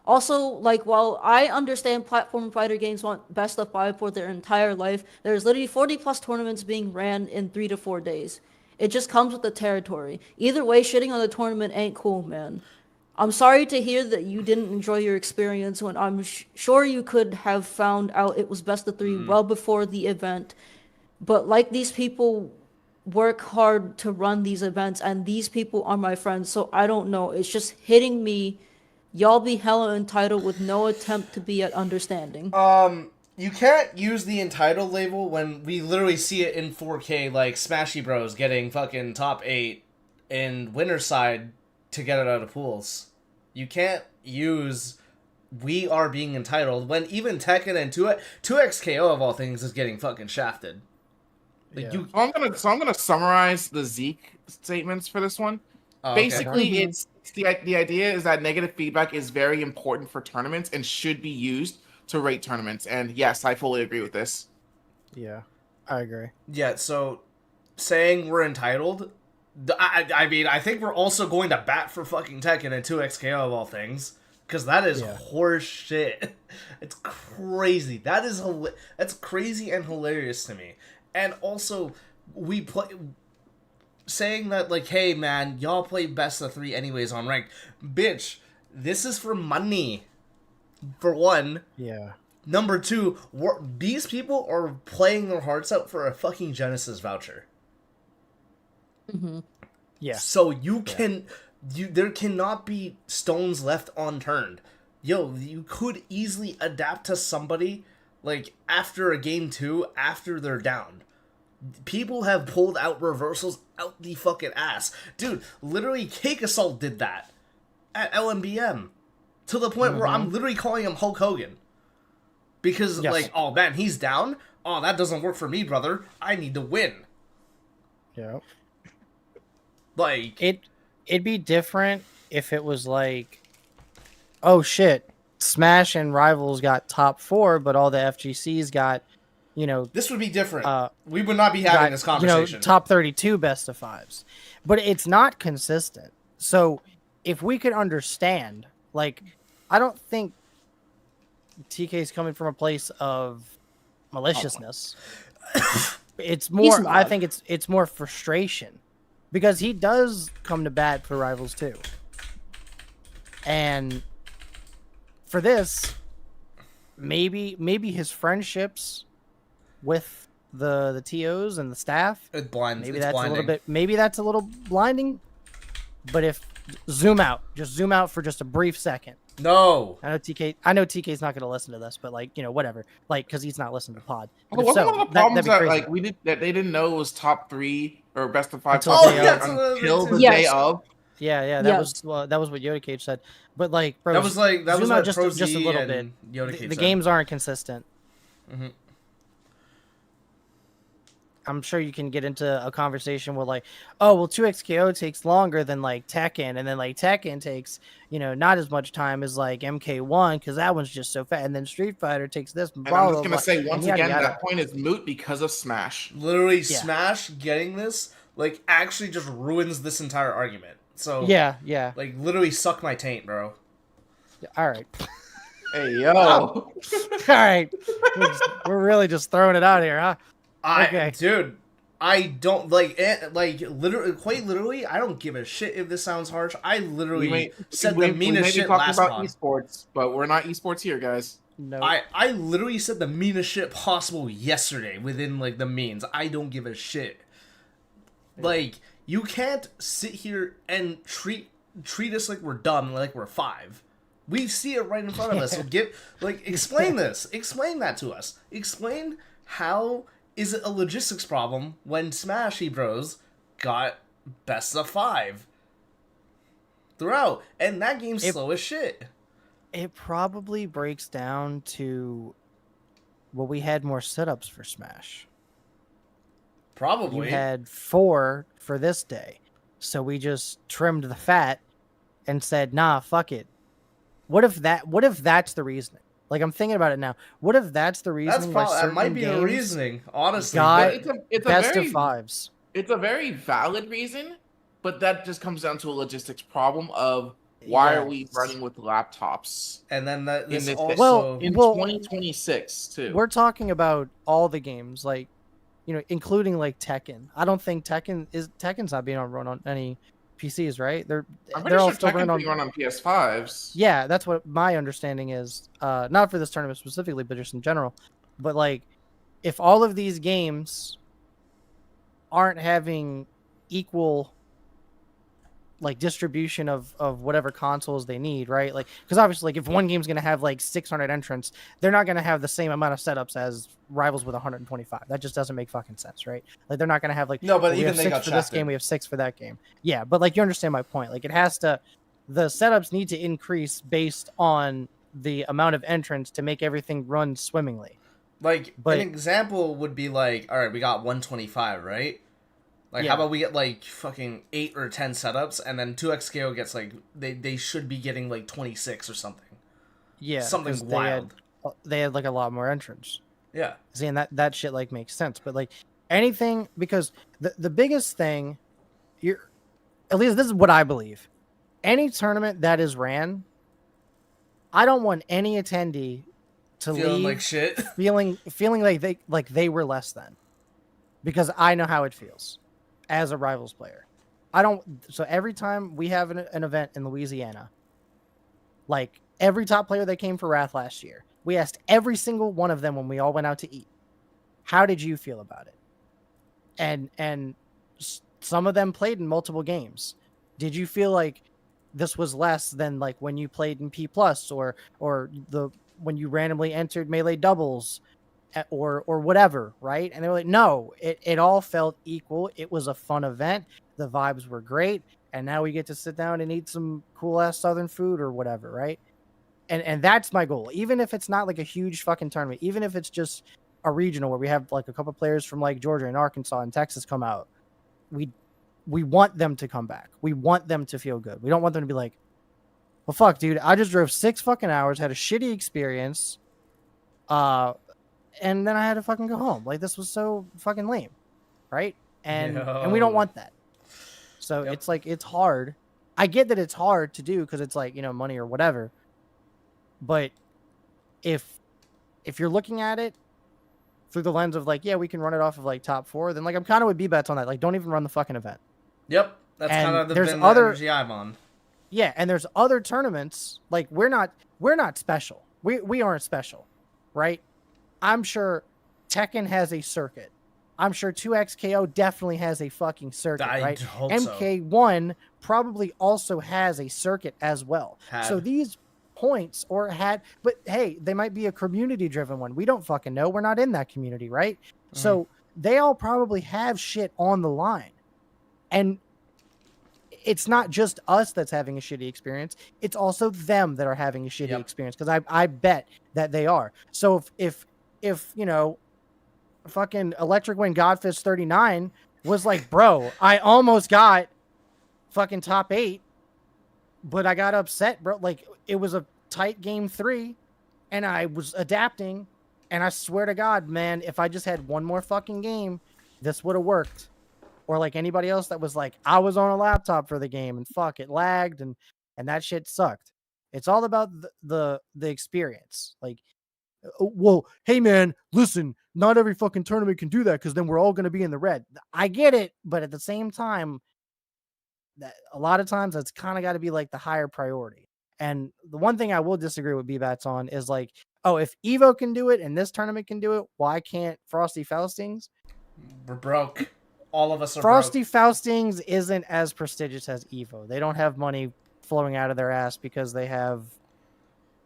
Also, like, while I understand platform fighter games want best of 5 for their entire life, there's literally 40+ tournaments being ran in 3 to 4 days. It just comes with the territory. Either way, shitting on the tournament ain't cool, man. I'm sorry to hear that you didn't enjoy your experience when I'm sure you could have found out it was best of 3 well before the event. But like, these people work hard to run these events, and these people are my friends, so I don't know. It's just hitting me. Y'all be hella entitled with no attempt to be at understanding." You can't use the entitled label when we literally see it in 4K, like Smashy Bros getting fucking top 8 in winner's side to get it out of pools. You can't use we are being entitled when even Tekken and 2XKO of all things is getting fucking shafted. Like I'm gonna summarize the Zeke statements for this one. Basically, it's the idea is that negative feedback is very important for tournaments and should be used to rate tournaments, and yes, I fully agree with this. Yeah, I agree. Yeah, so saying we're entitled, I mean, I think we're also going to bat for fucking Tekken and 2XKO of all things, because that is horse shit. It's crazy. That's crazy and hilarious to me. And also, we play saying that like, hey man, y'all play best of 3 anyways on ranked. Bitch, this is for money. For one. Yeah. Number 2, these people are playing their hearts out for a fucking Genesis voucher. Mm-hmm. Yeah. So there cannot be stones left unturned. Yo, you could easily adapt to somebody like after a game 2, after they're down. People have pulled out reversals out the fucking ass. Dude, literally Cake Assault did that at LMBM. To the point where I'm literally calling him Hulk Hogan. Because, like, oh man, he's down? Oh, that doesn't work for me, brother. I need to win. Yeah. Like... It'd be different if it was like, oh shit, Smash and Rivals got top 4, but all the FGCs got, you know... This would be different. We would not be having this conversation. You know, top 32 best of 5s. But it's not consistent. So if we could understand, like, I don't think TK's coming from a place of maliciousness. It's more, I think it's more frustration. Because he does come to bat for Rivals too. And for this, maybe his friendships with the TOs and the staff, It blinds. maybe it's that's blinding. a little bit, maybe that's a little blinding. But if just zoom out for just a brief second. No. I know TK's not going to listen to this, but like, you know, whatever. Like, because he's not listening to the pod. But Wasn't one of the problems that'd be that crazy. like that they didn't know it was top 3 or best of 5 Until top the day three of. until the Yes. day of? Yeah, that was what Yoda Cage said. But like, bro, That was zoom what out just a Pro-Z little and bit. Yoda The Cage said. games aren't consistent. Mm-hmm. I'm sure you can get into a conversation with like, oh, well, 2XKO takes longer than like Tekken, and then like Tekken takes, you know, not as much time as like MK1 because that one's just so fast, and then Street Fighter takes this. And I'm just gonna say once again, that point is moot because of Smash. Literally, Smash getting this like actually just ruins this entire argument. So yeah. like literally suck my taint, bro. All right. Hey yo. All right. We're really just throwing it out here, huh? Okay. Dude, I don't literally, quite literally, I don't give a shit if this sounds harsh. I literally said the meanest shit last about pod. esports, but we're not esports here, guys. No. I literally said the meanest shit possible yesterday within like the means. I don't give a shit. Like, you can't sit here and treat us like we're dumb, like we're 5. We see it right in front of us. So explain this. Explain that to us. Explain how is it a logistics problem when Smashy Bros got best of 5 throughout, and that game's slow as shit. It probably breaks down to, well, we had more setups for Smash. Probably. You had 4 for this day. So we just trimmed the fat and said, nah, fuck it. What if that's the reasoning? Like, I'm thinking about it now. What if that's the reasoning? That might be the reasoning, honestly. It's best very, of 5s. It's a very valid reason, but that just comes down to a logistics problem of why are we running with laptops? And then in also... in 2026 too. We're talking about all the games, like, you know, including like Tekken. I don't think Tekken's not being run on any PCs, right? They're all still run on PS5s. Yeah, that's what my understanding is. Not for this tournament specifically, but just in general. But like, if all of these games aren't having equal like distribution of whatever consoles they need, right? Like, because obviously, like, if one game's gonna have like 600 entrants, they're not gonna have the same amount of setups as Rivals with 125. That just doesn't make fucking sense, right? Like, they're not gonna have like, no, but we even have they 6 got for this shafted. game, we have 6 for that game. Yeah, but like, you understand my point. Like, the setups need to increase based on the amount of entrants to make everything run swimmingly. Like, an example would be like, all right, we got 125, right? Like, how about we get, like, fucking 8 or 10 setups, and then 2XKO gets, like, they should be getting, like, 26 or something. Yeah. Something wild. They had, like, a lot more entrants. Yeah. See, and that shit, like, makes sense. But, like, anything, because the biggest thing, at least this is what I believe. Any tournament that is ran, I don't want any attendee to feeling leave like shit. feeling like they were less than. Because I know how it feels as a Rivals player. So every time we have an event in Louisiana, like every top player that came for Wrath last year, we asked every single one of them when we all went out to eat, how did you feel about it? And some of them played in multiple games. Did you feel like this was less than like when you played in P+ or when you randomly entered Melee doubles? or whatever, right? And they were like, no, it all felt equal. It was a fun event. The vibes were great, and now we get to sit down and eat some cool ass Southern food or whatever, right? And that's my goal. Even if it's not like a huge fucking tournament, even if it's just a regional where we have like a couple players from like Georgia and Arkansas and Texas come out, we want them to come back. We want them to feel good. We don't want them to be like, well, fuck, dude, I just drove 6 fucking hours, had a shitty experience, and then I had to fucking go home. Like, this was so fucking lame, right? And we don't want that. So it's like, it's hard. I get that it's hard to do because it's like, you know, money or whatever. But if you're looking at it through the lens of like, yeah, we can run it off of like top 4, then like I'm kind of with B-Bets on that. Like, don't even run the fucking event. Yep, that's kind of the energy I'm on. Yeah, and there's other tournaments, like we're not special. We aren't special, right? I'm sure Tekken has a circuit. I'm sure 2XKO definitely has a fucking circuit, right? Hope MK1 probably also has a circuit as well. So these points but hey, they might be a community driven one. We don't fucking know. We're not in that community, right? So they all probably have shit on the line. And it's not just us that's having a shitty experience. It's also them that are having a shitty experience. Because I bet that they are. So if you know, fucking Electric Wind Godfist 39 was like, bro, I almost got fucking top 8, but I got upset, bro. Like, it was a tight game 3, and I was adapting, and I swear to God, man, if I just had one more fucking game, this would have worked. Or like anybody else that was like, I was on a laptop for the game, and fuck, it lagged, and that shit sucked. It's all about the experience. Like, well, hey man, listen, not every fucking tournament can do that because then we're all going to be in the red. I get it, but at the same time, that a lot of times that's kind of got to be like the higher priority. And the one thing I will disagree with B-Bats on is like, oh, if Evo can do it and this tournament can do it, why can't Frosty Faustings? We're broke. All of us are Frosty Faustings isn't as prestigious as Evo. They don't have money flowing out of their ass because they have,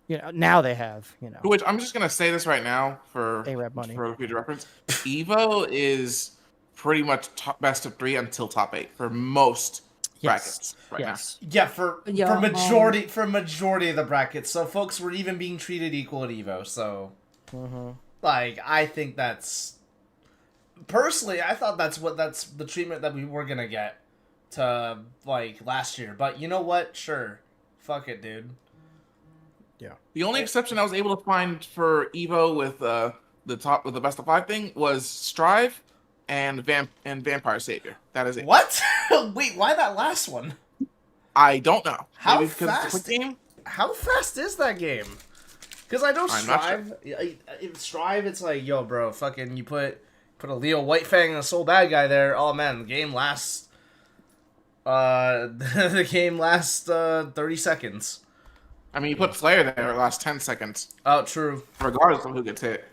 you know, now they have, you know. Which I'm just gonna say this right now for A-Rep money. For future reference. Evo is pretty much best of 3 until top 8 for most brackets right now. Yeah, for majority of the brackets. So folks were even being treated equal at Evo. So like, I think that's, personally, I thought that's the treatment that we were gonna get to like last year. But you know what? Sure, fuck it, dude. Yeah. The only exception I was able to find for Evo with the best of 5 thing was Strive and Vampire Savior. That is it. What? Wait, why that last one? I don't know. How fast? How fast is that game? Because I know Strive. In Strive, it's like, yo, bro, fucking, you put a Leo Whitefang and a Soul Bad Guy there. Oh man, the game lasts. The game lasts 30 seconds. I mean, you put Slayer there, it lasts 10 seconds. Oh, true. Regardless of who gets hit.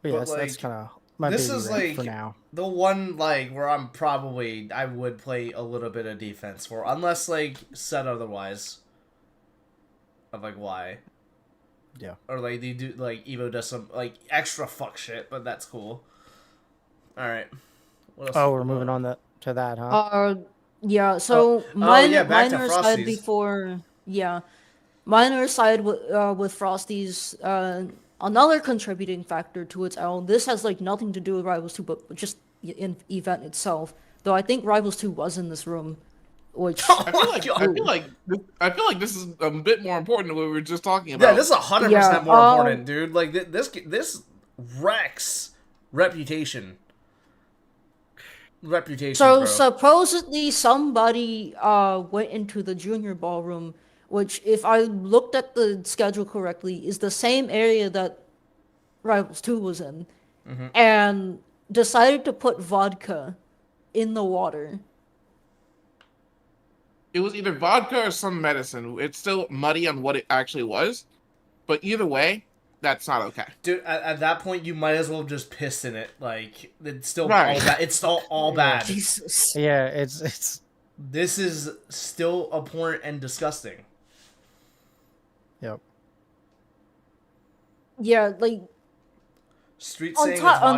But yeah, that's kind of my this baby is rank like for now. The one like where I would play a little bit of defense for, unless like said otherwise. Of like why. Yeah. Or like they do, like Evo does some like extra fuck shit, but that's cool. All right. What else? Oh, we're moving on to that, huh? Yeah. So minor side before. Yeah, minor side with Frosty's. Another contributing factor to its L. This has like nothing to do with Rivals 2, but just in event itself. Though I think Rivals 2 was in this room. Which I feel like this is a bit more important than what we were just talking about. Yeah, this is 100% more important, dude. Like this wrecks reputation. So bro. Supposedly somebody went into the junior ballroom, which, if I looked at the schedule correctly, is the same area that Rivals 2 was in, and decided to put vodka in the water. It was either vodka or some medicine. It's still muddy on what it actually was, but either way, that's not okay. Dude, at that point, you might as well have just pissed in it. Like, it's still all bad. It's still all bad. Jesus. Yeah, it's This is still abhorrent and disgusting. Yep. Yeah, like Street on saying it's top vodka.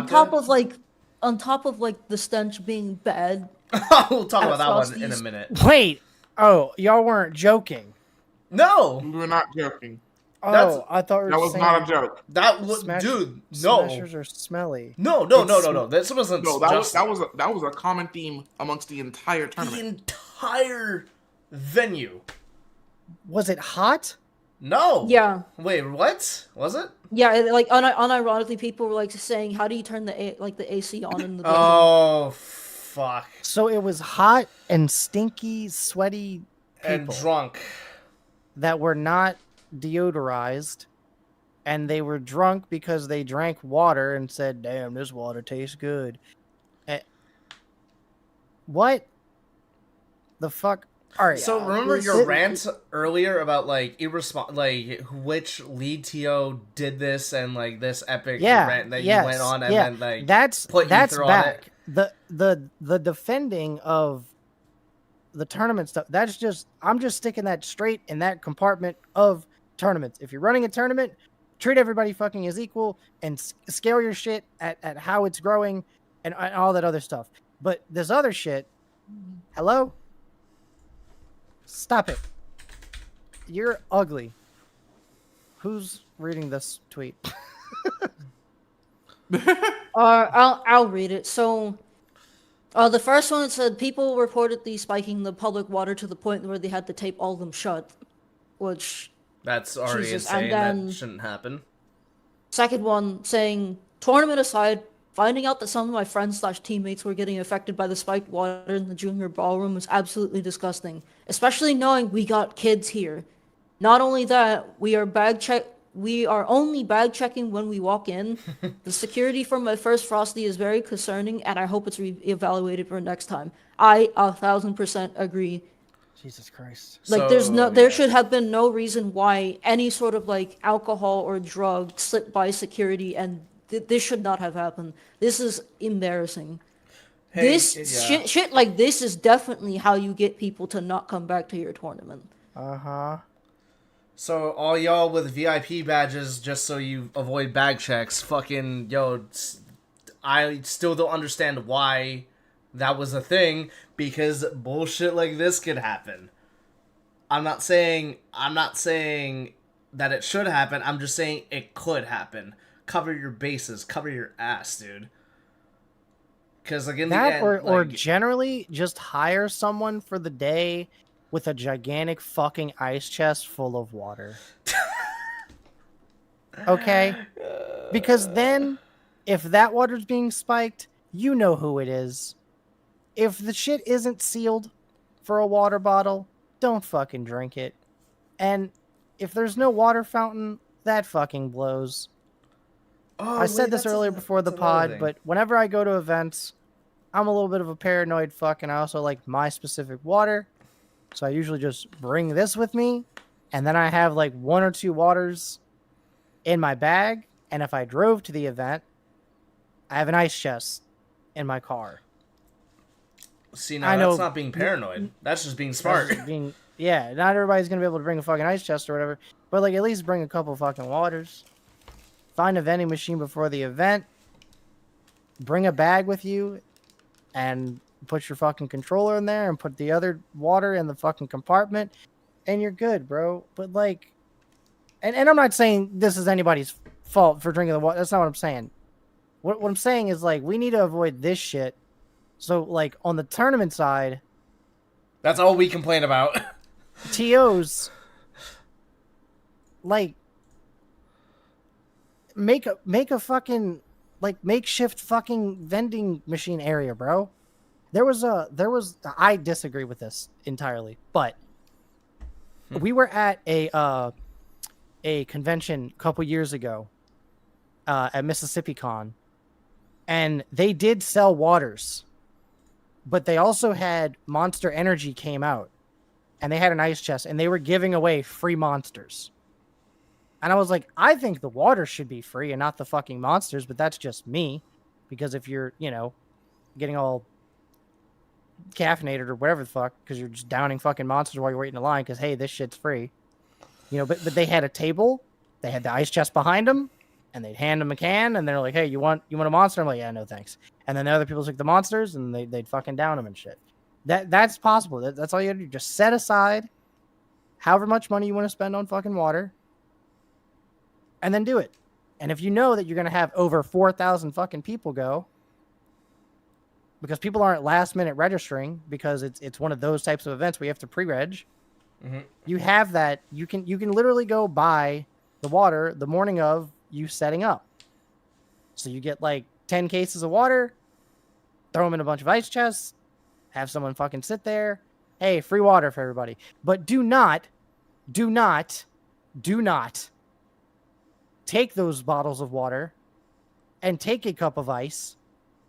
on top of like the stench being bad. We'll talk about at that one in a Frosty's. minute. Wait. Oh, y'all weren't joking. No, We were not joking. Oh, That's- I thought we That were was saying not a joke. that was Smash- dude. No, Smashers are smelly. no. This wasn't. No, that just was a common theme amongst the entire the tournament. entire venue. Was it hot? No. Yeah. Wait, what? Was it? Yeah, like unironically, people were like saying, "How do you turn the AC on in the building?" Oh, fuck. So it was hot and stinky, sweaty And people drunk. that were not deodorized, and they were drunk because they drank water and said, "Damn, this water tastes good." What the fuck? All right. So remember this- your it- rant earlier about like which lead TO did this and like this epic rant that you went on and then like that's put that's ether on back. it? The defending of the tournament stuff. That's just I'm just sticking that straight in that compartment of tournaments. If you're running a tournament, treat everybody fucking as equal and scale your shit at how it's growing and all that other stuff. But this other shit, hello? Stop it. You're ugly. Who's reading this tweet? I'll read it. So, the first one said people reportedly spiking the public water to the point where they had to tape all of them shut, which That's already Jesus, insane. and then- That shouldn't happen. second one saying tournament aside, finding out that some of my friends/teammates were getting affected by the spiked water in the junior ballroom was absolutely disgusting, especially knowing we got kids here. Not only that, we are only bag checking when we walk in. The security for my first Frosty is very concerning, and I hope it's evaluated for next time. I 1,000% agree. Jesus Christ. Like, So, there yeah. should have been no reason why any sort of like alcohol or drug slipped by security, and this should not have happened. This is embarrassing. Hey, This shit like this is definitely how you get people to not come back to your tournament. Uh-huh. So all y'all with VIP badges, just so you avoid bag checks, fucking I still don't understand why that was a thing, because bullshit like this could happen. I'm not saying that it should happen. I'm just saying it could happen. Cover your bases, cover your ass, dude. Because like in the That end, or like, generally just hire someone for the day with a gigantic fucking ice chest full of water. Okay? Because then, if that water's being spiked, you know who it is. If the shit isn't sealed for a water bottle, don't fucking drink it. And if there's no water fountain, that fucking blows. oh, I said wait, this that's earlier a- before the that's another pod, thing. but whenever I go to events, I'm a little bit of a paranoid fuck, and I also like my specific water. So I usually just bring this with me, and then I have like 1 or 2 waters in my bag. And if I drove to the event, I have an ice chest in my car. See, now I know- that's not being paranoid. That's just being smart. Versus yeah, not everybody's gonna be able to bring a fucking ice chest or whatever, but like at least bring a couple fucking waters. Find a vending machine before the event. Bring a bag with you, and put your fucking controller in there, and put the other water in the fucking compartment, and you're good, bro. But like, and I'm not saying this is anybody's fault for drinking the water. That's not what I'm saying. What I'm saying is like we need to avoid this shit. So like on the tournament side, That's all we complain about. TOs like make a fucking like makeshift fucking vending machine area, bro. I disagree with this entirely, but we were at a convention a couple years ago at Mississippi Con, and they did sell waters, but they also had Monster Energy came out, and they had an ice chest, and they were giving away free monsters. And I was like, I think the water should be free and not the fucking monsters, but that's just me. Because if you're, getting all caffeinated or whatever the fuck because you're just downing fucking monsters while you're waiting in line because hey, this shit's free. You know, but they had a table, they had the ice chest behind them, and they'd hand them a can, and they're like, hey, you want a monster? I'm like, yeah, no thanks. And then the other people took the monsters, and they'd fucking down them and shit. That's possible. That's all you gotta do. Just set aside however much money you want to spend on fucking water, and then do it. And if you know that you're gonna have over 4,000 fucking people go, because people aren't last minute registering because it's one of those types of events where you have to pre-reg. Mm-hmm. You have that. You can literally go buy the water the morning of you setting up. So you get like 10 cases of water, throw them in a bunch of ice chests, have someone fucking sit there. Hey, free water for everybody. But do not take those bottles of water and take a cup of ice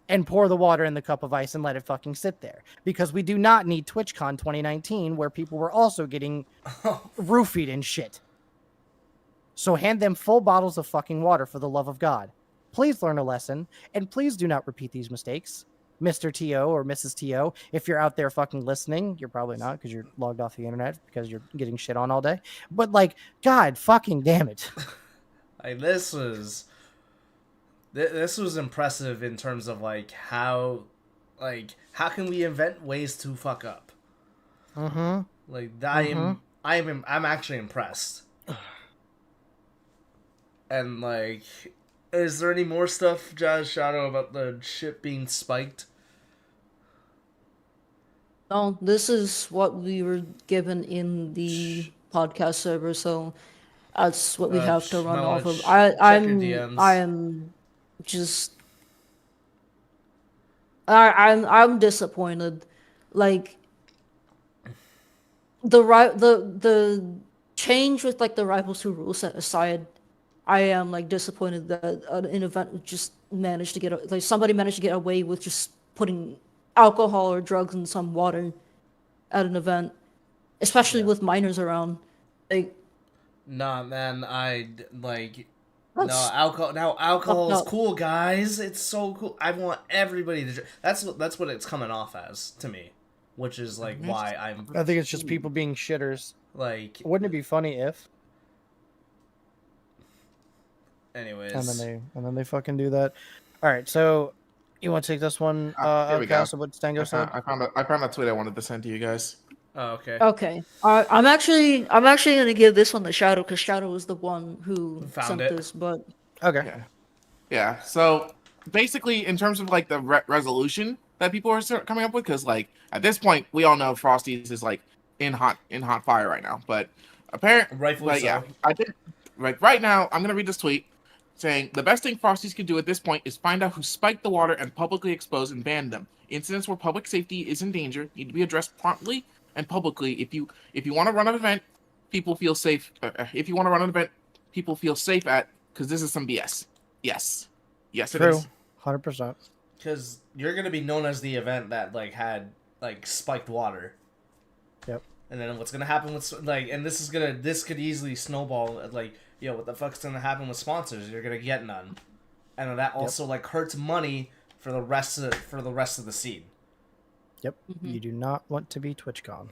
and pour the water in the cup of ice and let it fucking sit there. Because we do not need TwitchCon 2019 where people were also getting roofied and shit. So hand them full bottles of fucking water for the love of God. Please learn a lesson, and please do not repeat these mistakes. Mr. T.O. or Mrs. T.O. If you're out there fucking listening, you're probably not because you're logged off the internet because you're getting shit on all day. But like, God fucking damn it. Like, this was impressive in terms of like how can we invent ways to fuck up? Mm-hmm. Like I'm actually impressed. And like, is there any more stuff, Jazz Shadow, about the ship being spiked? No, this is what we were given in the podcast server, so that's what we have to run off of. I'm just I'm disappointed. Like the change with like the Rivals 2 rule set aside, I am like disappointed that an event just managed to get like somebody managed to get away with just putting alcohol or drugs in some water at an event, especially with minors around. Like, nah, man, that's no alcohol. Now alcohol is up. cool, guys. It's so cool. I want everybody to drink. That's what it's coming off as to me, which is like why I'm. I think it's just people being shitters. Like, wouldn't it be funny if? Anyways, and then they fucking do that. All right, so you want to take this one? Here we go. Outkast, what Stango said. I found a tweet I wanted to send to you guys. Oh, okay. Okay. I'm actually gonna give this one to Shadow because Shadow was the one who Found sent it. this. But Okay. Yeah. So basically, in terms of like the resolution that people are coming up with, because like at this point we all know Frosty's is like in hot fire right now. But apparently, Rightfully so. yeah, I think right now I'm gonna read this tweet saying the best thing Frosties can do at this point is find out who spiked the water and publicly expose and ban them. Incidents where public safety is in danger need to be addressed promptly and publicly. If you want to run an event, people feel safe. If you want to run an event, people feel safe at, because this is some BS. Yes, it True. is. 100%. Because you're gonna be known as the event that like had like spiked water. Yep. And then what's gonna happen with like, and this could easily snowball at like, yo, what the fuck's gonna happen with sponsors? You're gonna get none, and then that also like hurts money for the rest of the scene. Yep. You do not want to be TwitchCon.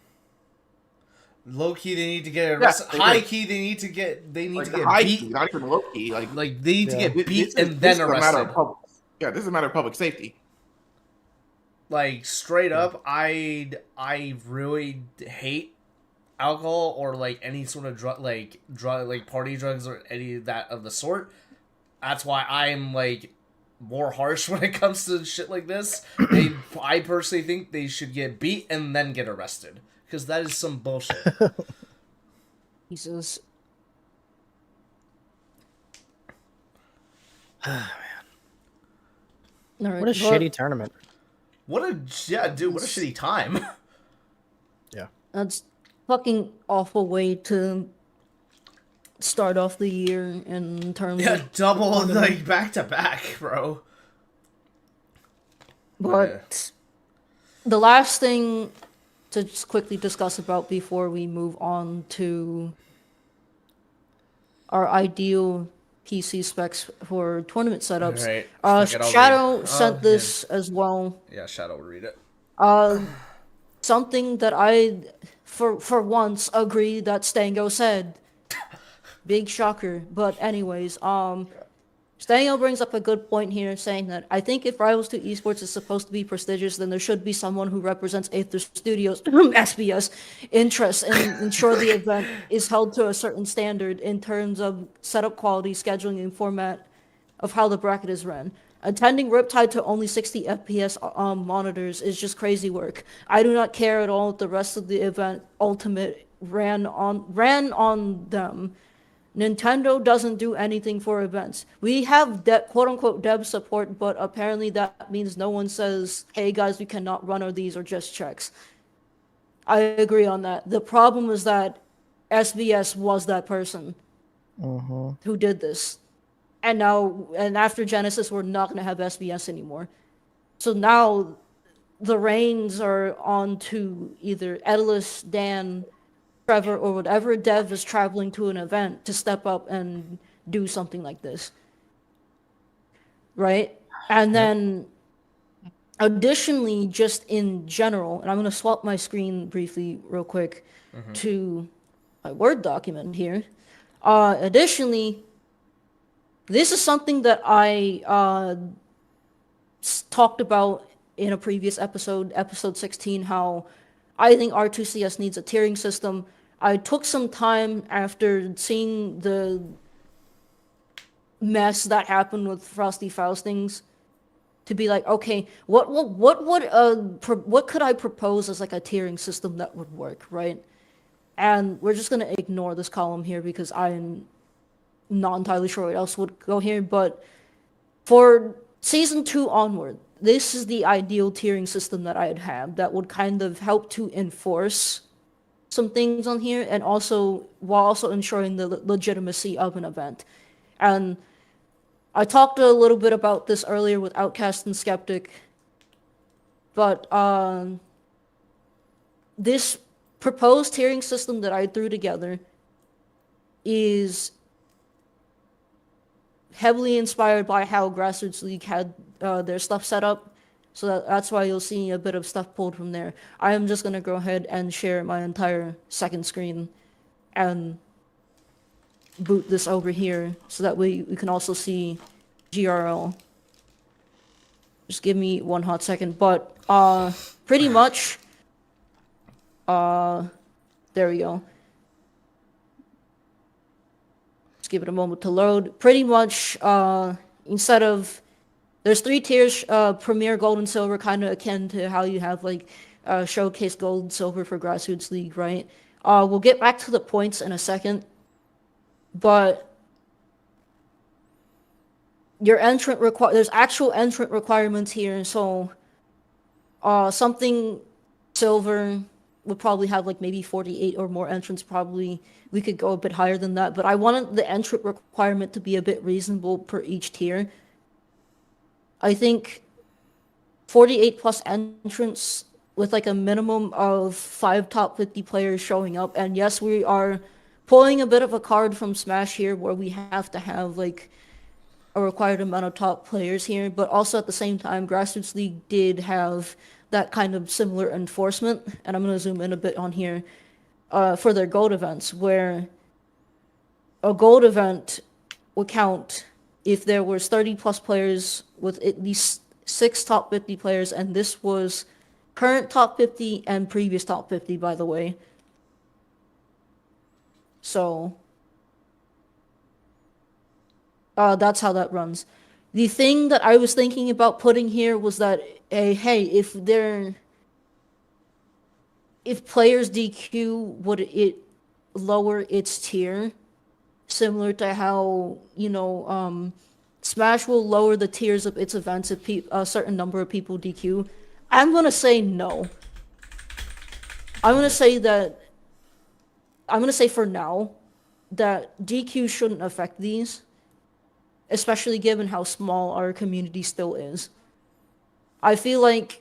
Low key, they need to get arrested. High key, they need to get beat. Not even low key. Like they need to get beat and this then is arrested. This is a matter of public safety. Like straight up, I really hate alcohol or like any sort of drug like party drugs or any of that of the sort. That's why I'm like more harsh when it comes to shit like this. I personally think they should get beat and then get arrested, because that is some bullshit. Jesus. Man. All right, What a shitty tournament. What a shitty time. Yeah. That's fucking awful way to start off the year in terms of double like back to back, bro. But the last thing to just quickly discuss about before we move on to our ideal PC specs for tournament setups. Right. Shadow sent this as well. Yeah, Shadow will read it. something that I, for once, agree that Stango said. Big shocker. But anyways, Stango brings up a good point here, saying that I think if Rivals II Esports is supposed to be prestigious, then there should be someone who represents Aether Studios, SBS, interests and ensure the event is held to a certain standard in terms of setup quality, scheduling, and format of how the bracket is ran. Attending Riptide to only 60 FPS monitors is just crazy work. I do not care at all if the rest of the event Ultimate ran on them. Nintendo doesn't do anything for events. We have quote-unquote dev support, but apparently that means no one says, hey guys, we cannot run or these are just checks. I agree on that. The problem is that SBS was that person who did this. And after Genesis, we're not going to have SBS anymore. So now the reins are on to either Edalus, Dan, Trevor, or whatever dev is traveling to an event to step up and do something like this. Right? And then additionally, just in general, and I'm going to swap my screen briefly real quick to my Word document here. Additionally, this is something that I talked about in a previous episode, episode 16, how I think R2CS needs a tiering system. I took some time after seeing the mess that happened with Frosty Faustings to be like, okay, what could I propose as like a tiering system that would work, right? And we're just gonna ignore this column here because I'm not entirely sure what else would go here, but for season 2 onward, this is the ideal tiering system that I'd have that would kind of help to enforce some things on here, and also while also ensuring the legitimacy of an event. And I talked a little bit about this earlier with Outkast and Skeptic, but this proposed tiering system that I threw together is heavily inspired by how Grassroots League had their stuff set up. So that's why you'll see a bit of stuff pulled from there. I am just going to go ahead and share my entire second screen and boot this over here so that we can also see GRL. Just give me one hot second. But pretty much, there we go. Just give it a moment to load. Pretty much, instead of... There's 3 tiers, Premier, Gold, and Silver, kind of akin to how you have, like, Showcase, Gold, Silver for Grassroots League, right? We'll get back to the points in a second, but your entrant there's actual entrant requirements here, so something Silver would probably have, like, maybe 48 or more entrants, probably. We could go a bit higher than that, but I wanted the entrant requirement to be a bit reasonable per each tier. I think 48 plus entrants with like a minimum of 5 top 50 players showing up. And yes, we are pulling a bit of a card from Smash here where we have to have like a required amount of top players here. But also at the same time, Grassroots League did have that kind of similar enforcement. And I'm going to zoom in a bit on here for their gold events, where a gold event would count if there was 30 plus players with at least 6 top 50 players, and this was current top 50 and previous top 50, by the way. So that's how that runs. The thing that I was thinking about putting here was that, hey, if players DQ, would it lower its tier? Similar to how, Smash will lower the tiers of its events if a certain number of people DQ. I'm going to say no. I'm going to say for now that DQ shouldn't affect these, especially given how small our community still is. I feel like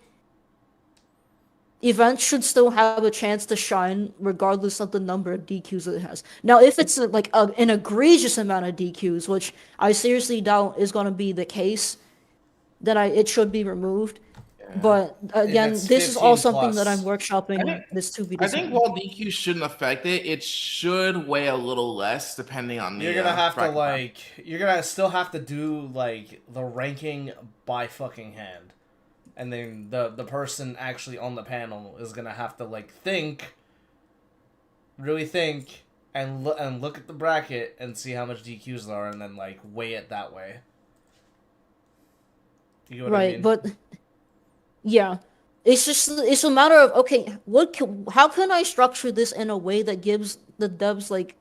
events should still have a chance to shine regardless of the number of DQs it has. Now, if it's like an egregious amount of DQs, which I seriously doubt is going to be the case, then it should be removed. But again, it's this is all 15 something that I'm plus. workshopping. This to be I decided. think while DQ shouldn't affect it, it should weigh a little less depending on the. You're gonna have to bracket map. like, you're gonna still have to do like the ranking by fucking hand, and then the person actually on the panel is gonna have to like really think, and look at the bracket and see how much DQs there are, and then like weigh it that way. You get what I mean? But yeah, it's a matter of, okay, how can I structure this in a way that gives the devs like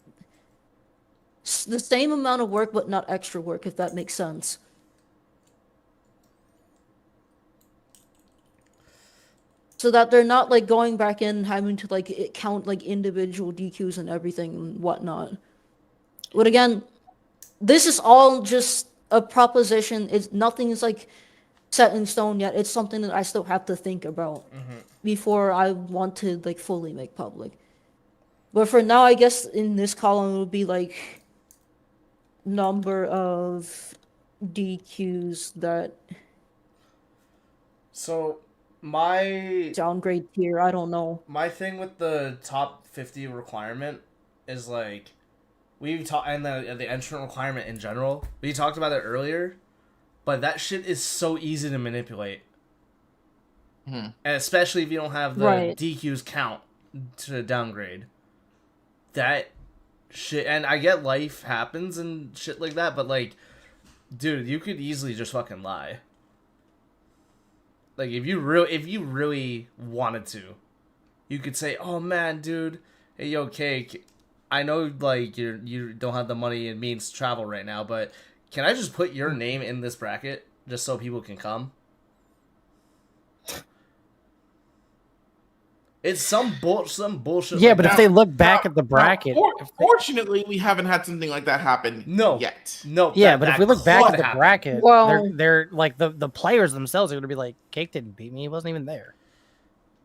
the same amount of work but not extra work, if that makes sense. So that they're not like going back in and having to like count like individual DQs and everything and whatnot. But again, this is all just a proposition. Nothing is like set in stone yet. It's something that I still have to think about before I want to like fully make public. But for now, I guess in this column it would be like number of DQs that So my downgrade tier. I don't know. my thing with the top 50 requirement is like we've talked, and the entrant requirement in general. We talked about it earlier, but that shit is so easy to manipulate, and especially if you don't have the DQs count to downgrade. That shit, and I get life happens and shit like that, but like, dude, you could easily just fucking lie. Like if you really wanted to, you could say, "Oh man, dude, hey yo, Cake, I know like you don't have the money and means to travel right now, but can I just put your name in this bracket just so people can come?" It's some bullshit. Yeah, like but that. if they look back at the bracket, Fortunately, we haven't had something like that happen yet. No. Yeah, but if we look back at the bracket, Well, they're like the players themselves are going to be like, Cake didn't beat me. He wasn't even there.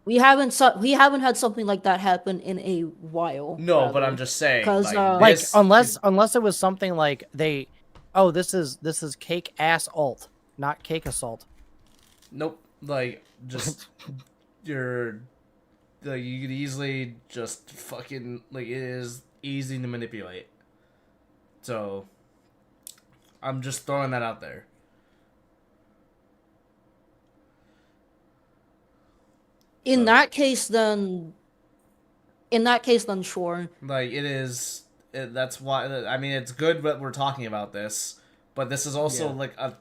we haven't had something like that happen in a while. No, but I'm just saying, because like unless it was something like this is Cake ass alt, not Cake assault. Nope. Like just you could easily just fucking like it is easy to manipulate. So I'm just throwing that out there. In that case, then sure. Like it is. That's why. I mean, it's good that we're talking about this, but this is also like a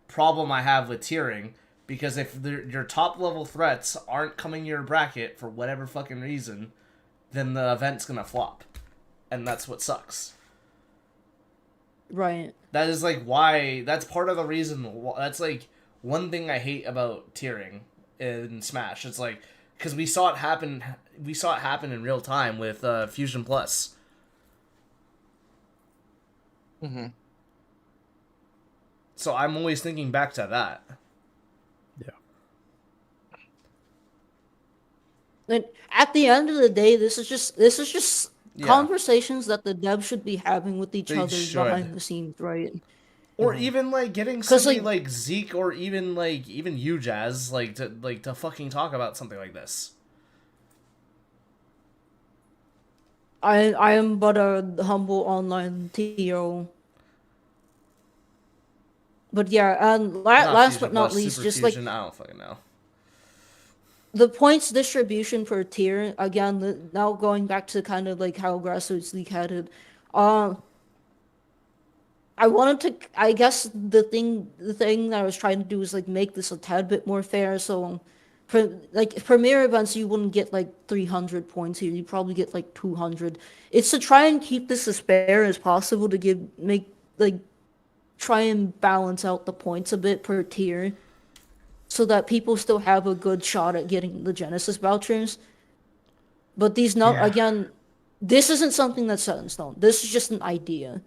problem I have with tiering. Because if your top level threats aren't coming your bracket for whatever fucking reason, then the event's gonna flop. And that's what sucks. Right. That is like why, that's part of the reason, that's like one thing I hate about tiering in Smash. It's like, because we saw it happen in real time with Fusion Plus. So I'm always thinking back to that. And at the end of the day, this is just conversations that the devs should be having with each other behind the scenes, right? Or even like getting somebody like Zeke or even you, Jazz, to fucking talk about something like this. I am but a humble online TO. But yeah, and last but not least, just Fusion, I don't fucking know. The points distribution per tier, again, now going back to kind of like how Grassroots League had it, I wanted to, I guess the thing that I was trying to do is like make this a tad bit more fair. So for like premier events, you wouldn't get like 300 points here. You probably get like 200. It's to try and keep this as fair as possible to try and balance out the points a bit per tier, so that people still have a good shot at getting the Genesis vouchers. But again, this isn't something that's set in stone. This is just an idea.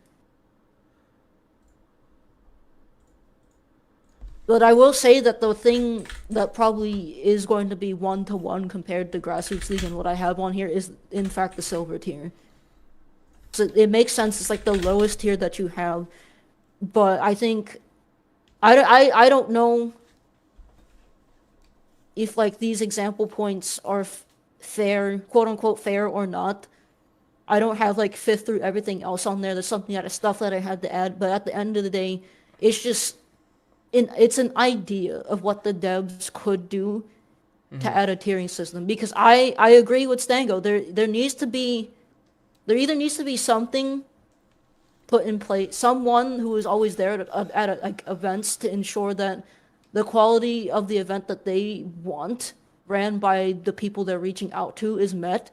But I will say that the thing that probably is going to be 1-to-1 compared to Grassroots League and what I have on here is, in fact, the silver tier. So it makes sense. It's like the lowest tier that you have. But I think... I don't know... if like these example points are fair, quote unquote fair or not. I don't have like fifth through everything else on there. There's something that stuff that I had to add, but at the end of the day, it's just it's an idea of what the devs could do to add a tiering system. Because I agree with Stango. There either needs to be something put in place, someone who is always there at like events to ensure that the quality of the event that they want ran by the people they're reaching out to is met,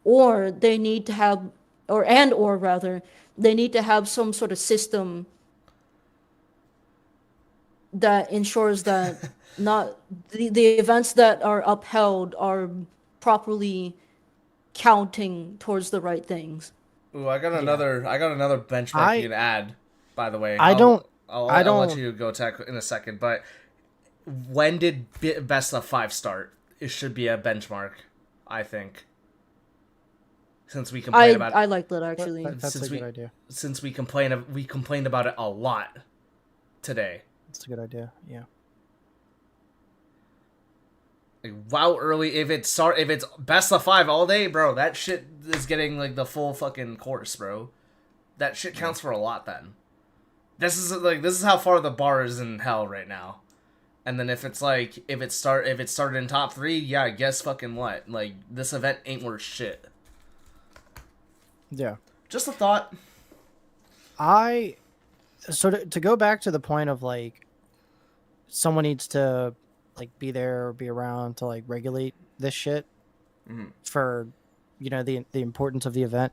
or they need to have, or rather, they need to have some sort of system that ensures that not the events that are upheld are properly counting towards the right things. Ooh, I got another benchmark you can add. By the way, I'll let you go tech in a second. But when did best of 5 start? It should be a benchmark, I think. Since we complain about, I like that actually. That's a good idea. Since we complained about it a lot today. That's a good idea. Yeah. Like, wow, early if it's best of 5 all day, bro, that shit is getting like the full fucking course, bro. That shit counts for a lot then. This is how far the bar is in hell right now. And then if it started in top 3, yeah, guess fucking what? Like, this event ain't worth shit. Yeah. Just a thought. So to go back to the point of like someone needs to like be there or be around to like regulate this shit for the importance of the event.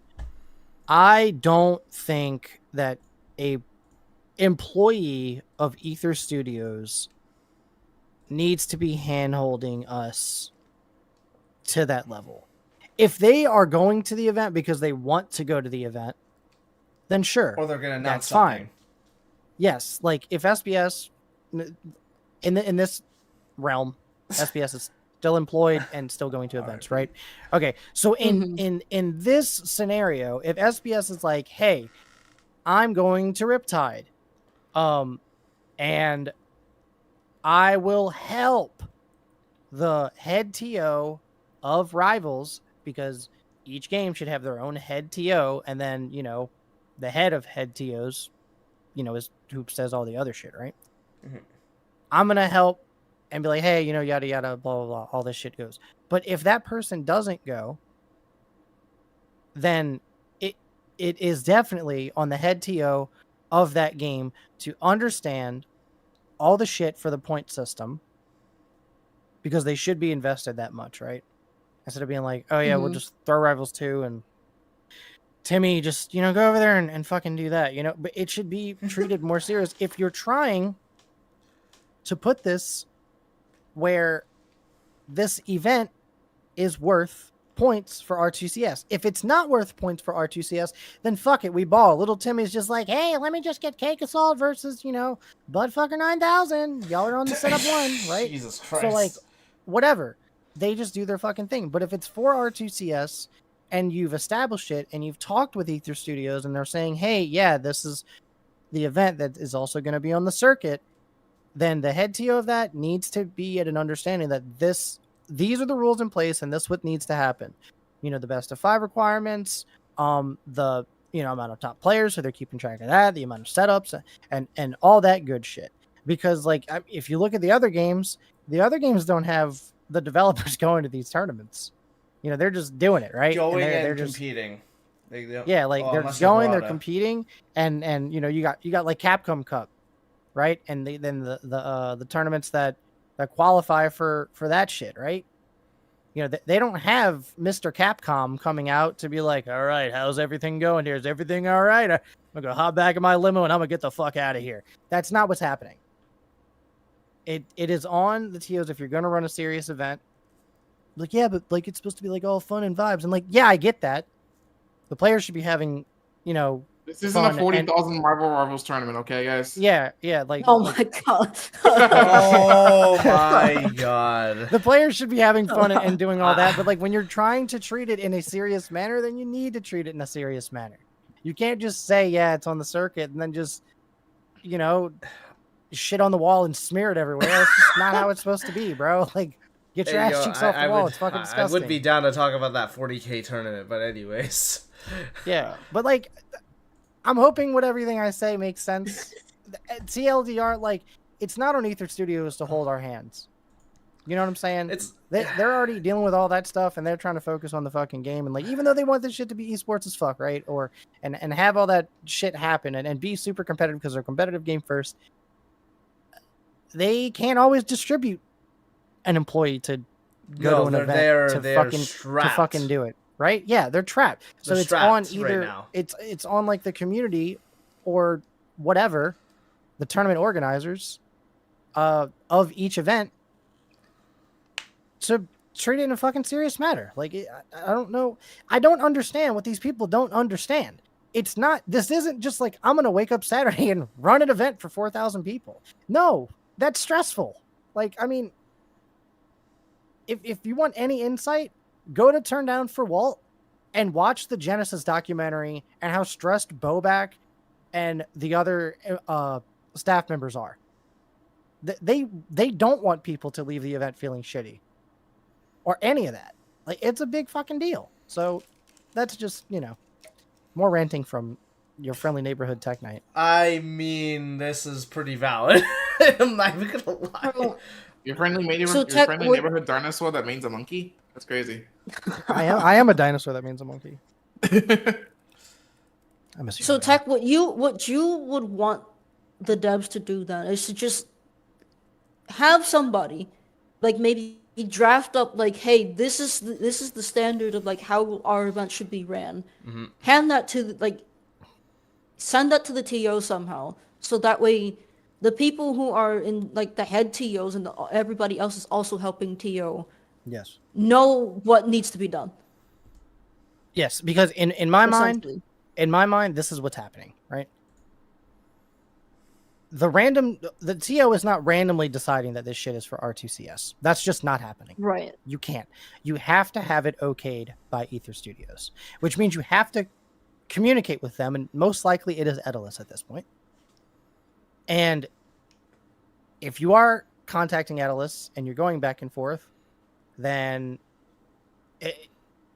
I don't think that a employee of Aether Studios needs to be hand-holding us to that level. If they are going to the event because they want to go to the event, then sure. Or they're going to announce that's something. Fine. Yes, like if SBS in this realm, SBS is still employed and still going to events, right? Okay, so in this scenario, if SBS is like, "Hey, I'm going to Riptide, and I will help the head TO of Rivals because each game should have their own head TO, and then the head of head TOs, is who says all the other shit, right? I'm gonna help and be like, hey, yada yada, blah blah blah, all this shit goes. But if that person doesn't go, then it is definitely on the head TO of that game to understand all the shit for the point system, because they should be invested that much, right? Instead of being like, oh yeah, we'll just throw Rivals 2 and Timmy, just go over there and fucking do that, But it should be treated more serious. If you're trying to put this where this event is worth points for R2CS. If it's not worth points for R2CS, then fuck it, we ball. Little Timmy's just like, hey, let me just get Cake Assault versus, Budfucker 9000. Y'all are on the setup 1, right? Jesus Christ. So, like, whatever. They just do their fucking thing. But if it's for R2CS and you've established it and you've talked with Aether Studios and they're saying, hey, yeah, this is the event that is also going to be on the circuit, then the head TO of that needs to be at an understanding that these are the rules in place and this what needs to happen. The best of 5 requirements, the amount of top players, so they're keeping track of that, the amount of setups and all that good shit. Because like if you look at the other games don't have the developers going to these tournaments. They're just doing it, right? Going and they're competing. Yeah, like they're just going, they're competing, and you got like Capcom Cup, right? And then the tournaments that qualify for that shit, right? They don't have Mr. Capcom coming out to be like, all right, how's everything going here? Is everything all right? I'm gonna hop back in my limo and I'm gonna get the fuck out of here. That's not what's happening. It is on the TOs if you're gonna run a serious event. Like, yeah, but like it's supposed to be like all fun and vibes. And like, yeah, I get that. The players should be having, this isn't a 40,000 Rivals tournament, okay, guys? Yeah, like. Oh my god. Oh my god. The players should be having fun and doing all that, but like when you're trying to treat it in a serious manner, then you need to treat it in a serious manner. You can't just say, yeah, it's on the circuit, and then just, shit on the wall and smear it everywhere. That's just not how it's supposed to be, bro. Like, get your ass cheeks off the wall. It's fucking disgusting. I would be down to talk about that 40K tournament, but anyways. Yeah, but like, I'm hoping what everything I say makes sense. TLDR, like, it's not on Aether Studios to hold our hands. You know what I'm saying? They're already dealing with all that stuff, and they're trying to focus on the fucking game. And like, even though they want this shit to be esports as fuck, right? Or and have all that shit happen and be super competitive because they're a competitive game first, they can't always distribute an employee to go to an event to fucking do it, right? Yeah, they're trapped. So it's on either right it's on like the community or whatever, the tournament organizers of each event, to treat it in a fucking serious matter. Like, I don't know. I don't understand what these people don't understand. It's not, this isn't just like, I'm going to wake up Saturday and run an event for 4,000 people. No, that's stressful. Like, I mean, if you want any insight, go to Turn Down for Walt and watch the Genesis documentary and how stressed Bobak and the other staff members are. They don't want people to leave the event feeling shitty. Or any of that. Like, it's a big fucking deal. So that's just, you know, more ranting from your friendly neighborhood tech night. I mean, this is pretty valid. I'm not even gonna lie. Your friendly neighborhood dinosaur that means a monkey? That's crazy. I am a dinosaur that means a monkey. So Tech, what you would want the devs to do then is to just have somebody, like, maybe draft up, like, hey, this is the standard of like how our event should be ran. Mm-hmm. Hand that to, like, send that to the TO somehow, so that way the people who are in, like, the head TOs and everybody else is also helping TO. Yes. Know what needs to be done. Yes, because in my mind, this is what's happening, right? The TO is not randomly deciding that this shit is for R2CS. That's just not happening. Right. You can't. You have to have it okayed by Aether Studios, which means you have to communicate with them, and most likely it is Edalus at this point. And if you are contacting Edalus and you're going back and forth, then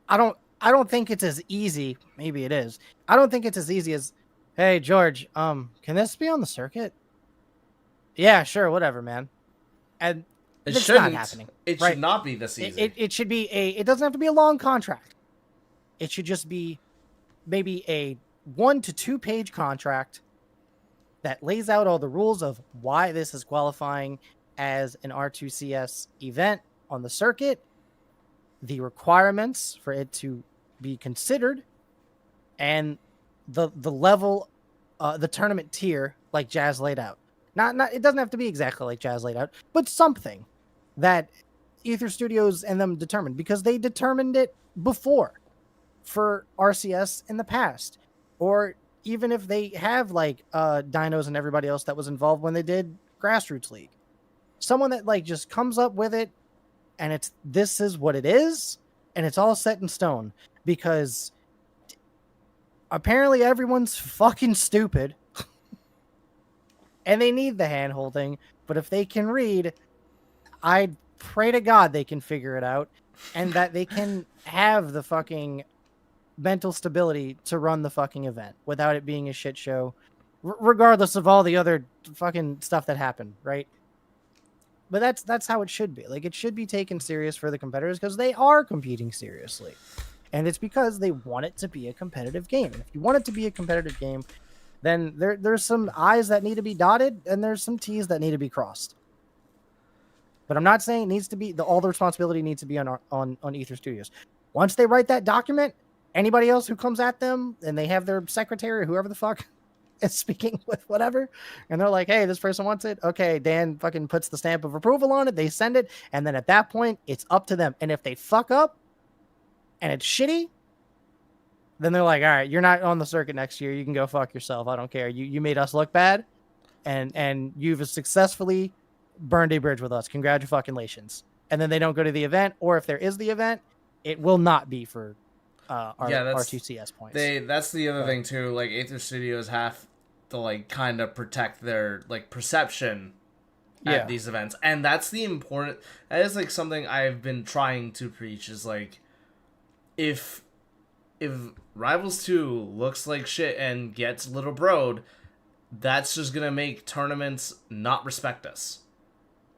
I don't think it's as easy. Maybe it is. I don't think it's as easy as, hey, George, can this be on the circuit? Yeah, sure, whatever, man. And it's not happening. It should not be this easy. It should be it doesn't have to be a long contract. It should just be maybe a 1 to 2 page contract that lays out all the rules of why this is qualifying as an R2CS event on the circuit, the requirements for it to be considered, and the level, the tournament tier, like Jazz laid out. Not it doesn't have to be exactly like Jazz laid out, but something that Aether Studios and them determined, because they determined it before for RCS in the past. Or even if they have, like, Dinos and everybody else that was involved when they did Grassroots League. Someone that, like, just comes up with it, and this is what it is, and it's all set in stone. Because apparently everyone's fucking stupid. And they need the hand-holding, but if they can read, I pray to God they can figure it out, and that they can have the fucking mental stability to run the fucking event without it being a shit show, regardless of all the other fucking stuff that happened, right? But that's how it should be. Like, it should be taken serious for the competitors, because they are competing seriously. And it's because they want it to be a competitive game. And if you want it to be a competitive game, then there's some I's that need to be dotted, and there's some T's that need to be crossed. But I'm not saying it needs to be all the responsibility needs to be on Aether Studios. Once they write that document, anybody else who comes at them and they have their secretary or whoever the fuck is speaking with whatever, and they're like, hey, this person wants it. Okay, Dan fucking puts the stamp of approval on it. They send it, and then at that point, it's up to them. And if they fuck up and it's shitty, then they're like, all right, you're not on the circuit next year. You can go fuck yourself. I don't care. You made us look bad, and you've successfully burned a bridge with us. Congratulations. And then they don't go to the event, or if there is the event, it will not be for our R2CS points. That's the other thing too. Like, Aether Studios have to like kind of protect their like perception at these events. And that's the important, that is like something I've been trying to preach, is like, if Rivals 2 looks like shit and gets little broed, that's just gonna make tournaments not respect us.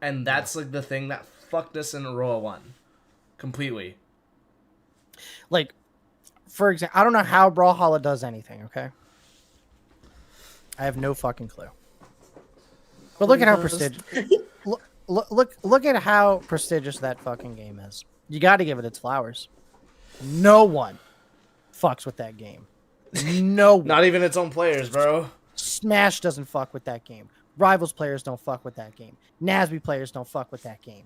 And that's like the thing that fucked us in RoA 1 completely. Like, for example, I don't know how Brawlhalla does anything, okay? I have no fucking clue. But look at how prestigious. look at how prestigious that fucking game is. You got to give it its flowers. No one fucks with that game. No one. Not even its own players, bro. Smash doesn't fuck with that game. Rivals players don't fuck with that game. NASB players don't fuck with that game.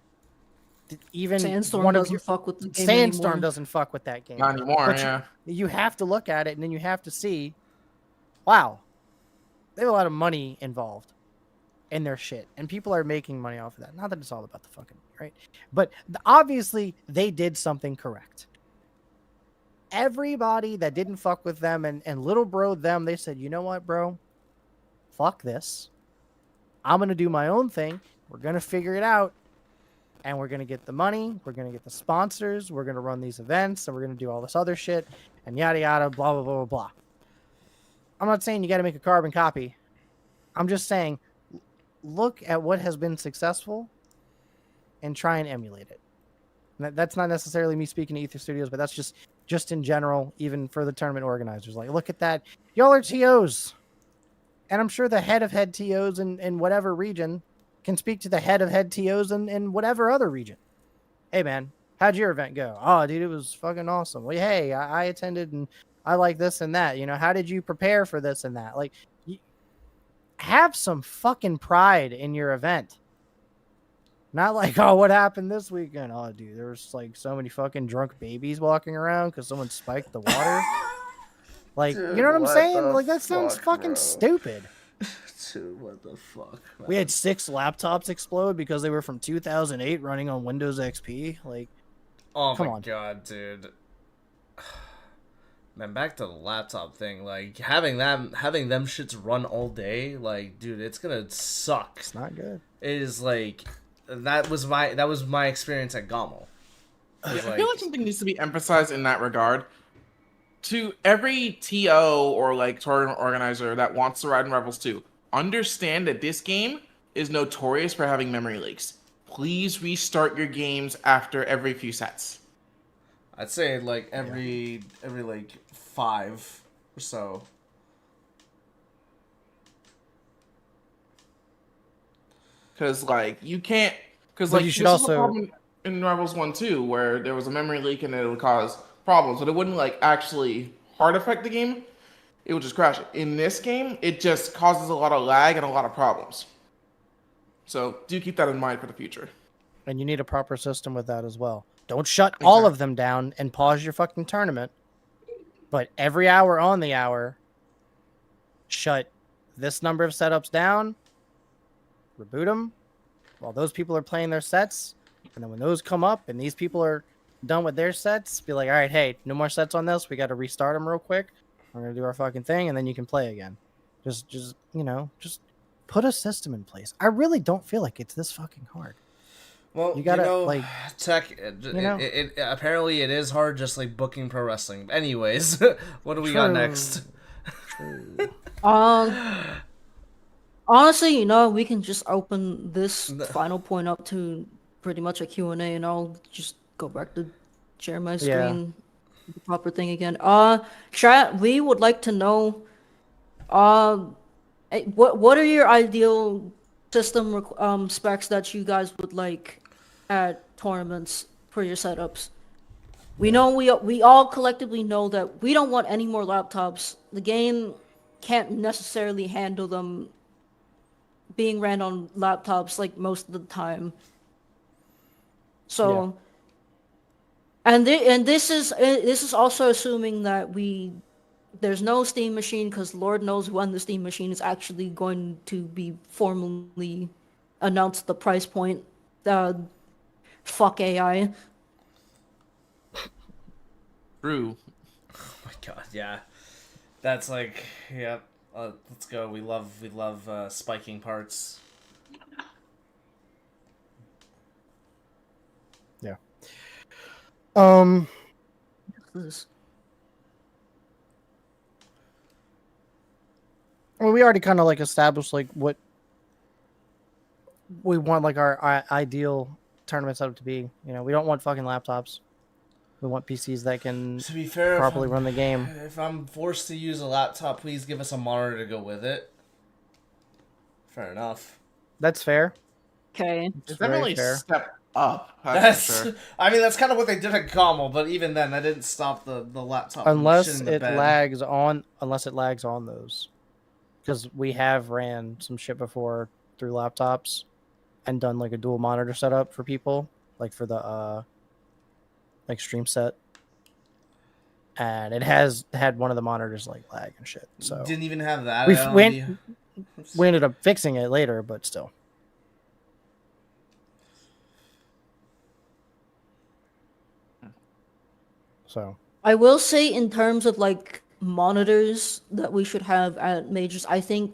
Even Sandstorm doesn't fuck with the game Sandstorm anymore. doesn't fuck with that game. Not anymore, But yeah. you have to look at it, and then you have to see, wow, they have a lot of money involved in their shit, and people are making money off of that. Not that it's all about the fucking right, but obviously they did something correct. Everybody that didn't fuck with them and little bro them, they said, you know what, bro? Fuck this. I'm gonna do my own thing. We're gonna figure it out. And we're going to get the money, we're going to get the sponsors, we're going to run these events, and we're going to do all this other shit, and yada, yada, blah, blah, blah, blah, blah. I'm not saying you got to make a carbon copy. I'm just saying, look at what has been successful and try and emulate it. And that's not necessarily me speaking to Ether Studios, but that's just in general, even for the tournament organizers. Like, look at that. Y'all are TOs. And I'm sure the head of head TOs in whatever region can speak to the head of head TOs in whatever other region. Hey, man, how'd your event go? Oh, dude, it was fucking awesome. Well, hey, I attended and I like this and that. You know, how did you prepare for this and that? Like, have some fucking pride in your event. Not like, oh, what happened this weekend? Oh, dude, there was like so many fucking drunk babies walking around because someone spiked the water. Like, dude, you know what I'm saying? Like, that sounds fucking stupid. Dude, what the fuck, man? We had 6 laptops explode because they were from 2008 running on Windows XP. Like, oh come my on. God, dude. Man, back to the laptop thing. Like, having them shits run all day, like, dude, it's gonna suck. It's not good. It is like, that was my experience at Gommel. I feel like something needs to be emphasized in that regard. To every TO or like tournament organizer that wants to ride in Rivals 2, understand that this game is notorious for having memory leaks. Please restart your games after every few sets. I'd say like every like 5 or so. Because like you can't. Because like you should this is a also problem in Rivals 1 too, where there was a memory leak and it would cause problems, but it wouldn't like actually hard affect the game. It would just crash it. In this game, it just causes a lot of lag and a lot of problems. So do keep that in mind for the future. And you need a proper system with that as well. Don't shut all of them down and pause your fucking tournament. But every hour on the hour, shut this number of setups down, reboot them while those people are playing their sets. And then when those come up and these people are done with their sets, be like, all right, hey, no more sets on this. We got to restart them real quick. We're going to do our fucking thing, and then you can play again. Just just put a system in place. I really don't feel like it's this fucking hard. Well, you gotta, like, tech. It apparently it is hard, just like booking pro wrestling. Anyways, what do we got next? Honestly, we can just open this final point up to pretty much a Q&A, and I'll just go back to share my screen, the proper thing again. Chat, we would like to know, what are your ideal system specs that you guys would like at tournaments for your setups? We know we all collectively know that we don't want any more laptops. The game can't necessarily handle them being ran on laptops like most of the time. So, and this is also assuming that there's no Steam machine, because Lord knows when the Steam machine is actually going to be formally announced. The price point, fuck AI. True. Oh my God, yeah, that's like, yep. Let's go. We love spiking parts. Yeah. This- Well, we already kind of like established like what we want, like our ideal tournament setup to be. You know, we don't want fucking laptops. We want PCs that can To be fair, properly run the game. If I'm forced to use a laptop, please give us a monitor to go with it. Fair enough. That's fair. Okay. It's It's very definitely fair. step up. That's for sure. I mean, that's kind of what they did at Gommel, but even then, that didn't stop the laptop from Unless shitting the it bed. lags on, those, because we have ran some shit before through laptops, and done like a dual monitor setup for people, like for the like stream set, and it has had one of the monitors like lag and shit. So Didn't even have that. we ended up fixing it later, but still. So I will say, in terms of like monitors that we should have at majors, I think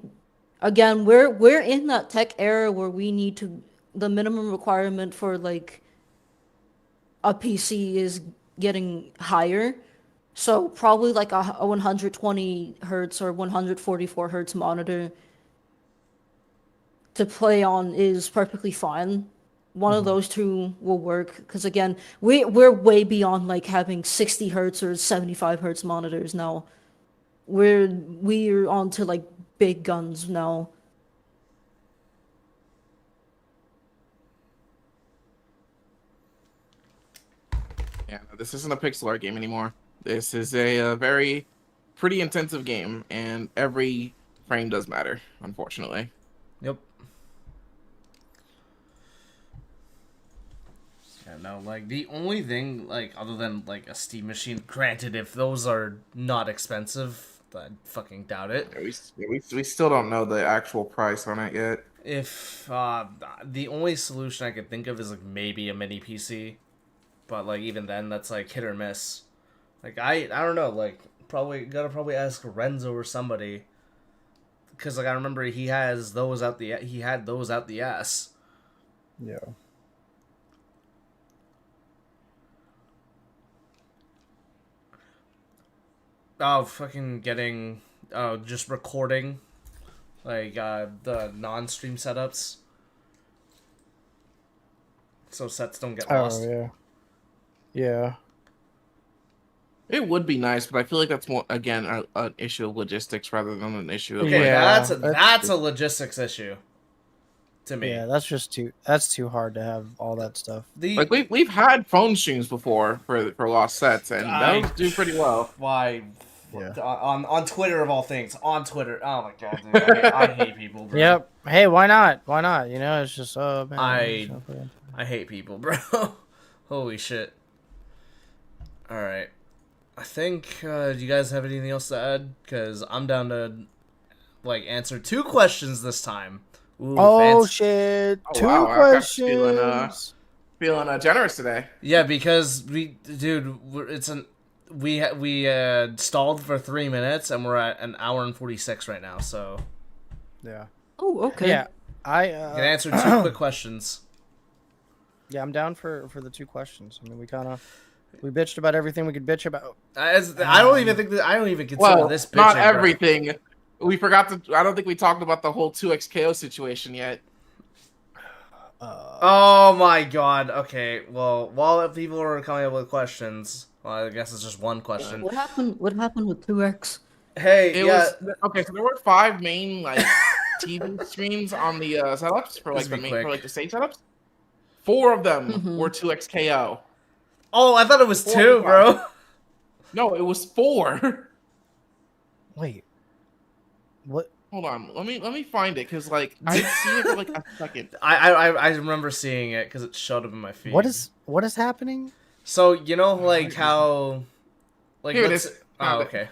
again we're in that tech era where we need to, the minimum requirement for like a PC is getting higher. So probably like a 120 hertz or 144 hertz monitor to play on is perfectly fine. One of those two will work, because again, we're way beyond like having 60 hertz or 75 hertz monitors now. We're on to like big guns now. Yeah, no, this isn't a pixel art game anymore. This is a very pretty intensive game, and every frame does matter, unfortunately. Yep. Yeah, no, like, the only thing, like, other than, like, a Steam machine, granted, if those are not expensive, I fucking doubt it. Yeah, we still don't know the actual price on it yet. If, the only solution I could think of is, like, maybe a mini PC. But, like, even then, that's, like, hit or miss. Like, I don't know, like, gotta ask Renzo or somebody. Because, like, I remember he had those out the ass. yeah. Oh, fucking getting, just recording, like, the non-stream setups. So sets don't get lost. Oh yeah. Yeah. It would be nice, but I feel like that's more, again, an issue of logistics rather than an issue of Okay, Yeah, that's a logistics issue. To me. Yeah, that's too hard to have all that stuff. like we've had phone streams before for lost sets, and those do pretty well. Why? Yeah. On Twitter of all things, on Twitter. Oh my god, dude, I hate people, bro. Yep. Hey, why not? Why not? You know, it's just man. I hate people, bro. Holy shit. All right. I think. Do you guys have anything else to add? Because I'm down to like answer 2 questions this time. Ooh, Oh fancy. shit! Oh, 2 wow, questions. Feeling generous today. Yeah, because we stalled for 3 minutes and we're at an hour and 46 right now. So Yeah. Oh, okay. Yeah. I you can answer 2 quick questions. Yeah, I'm down for the 2 questions. I mean, we bitched about everything we could bitch about. I don't even think that I don't even consider this bitching. Not bro. everything. We forgot to. I don't think we talked about the whole 2xKO situation yet. Oh my god. Okay. Well, while people are coming up with questions, well, I guess it's just one question. What happened with 2x? Hey, It yeah. was okay. So there were 5 main like TV streams on the setups for like the stage setups. 4 of them were 2xKO. Oh, I thought it was 4 2, bro. No, it was 4. Wait. What? Hold on, let me find it because like I've seen it for like a second. I remember seeing it because it showed up in my feed. What is happening? So you know, like how, like Here it let's- is. Oh, Found it. okay.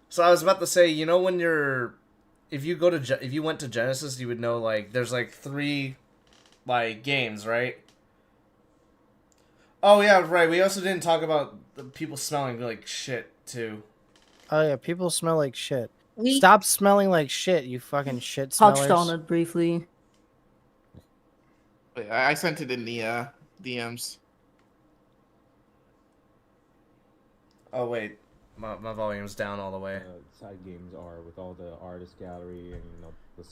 So I was about to say, you know, when if you went to Genesis, you would know like there's like 3, like games, right? Oh yeah, right. We also didn't talk about the people smelling like shit too. Oh yeah, people smell like shit. We Stop smelling like shit, you fucking shit touched smellers. on it briefly. I sent it in the DMs. Oh wait, my volume's down all the way. Side games are with all the artist gallery and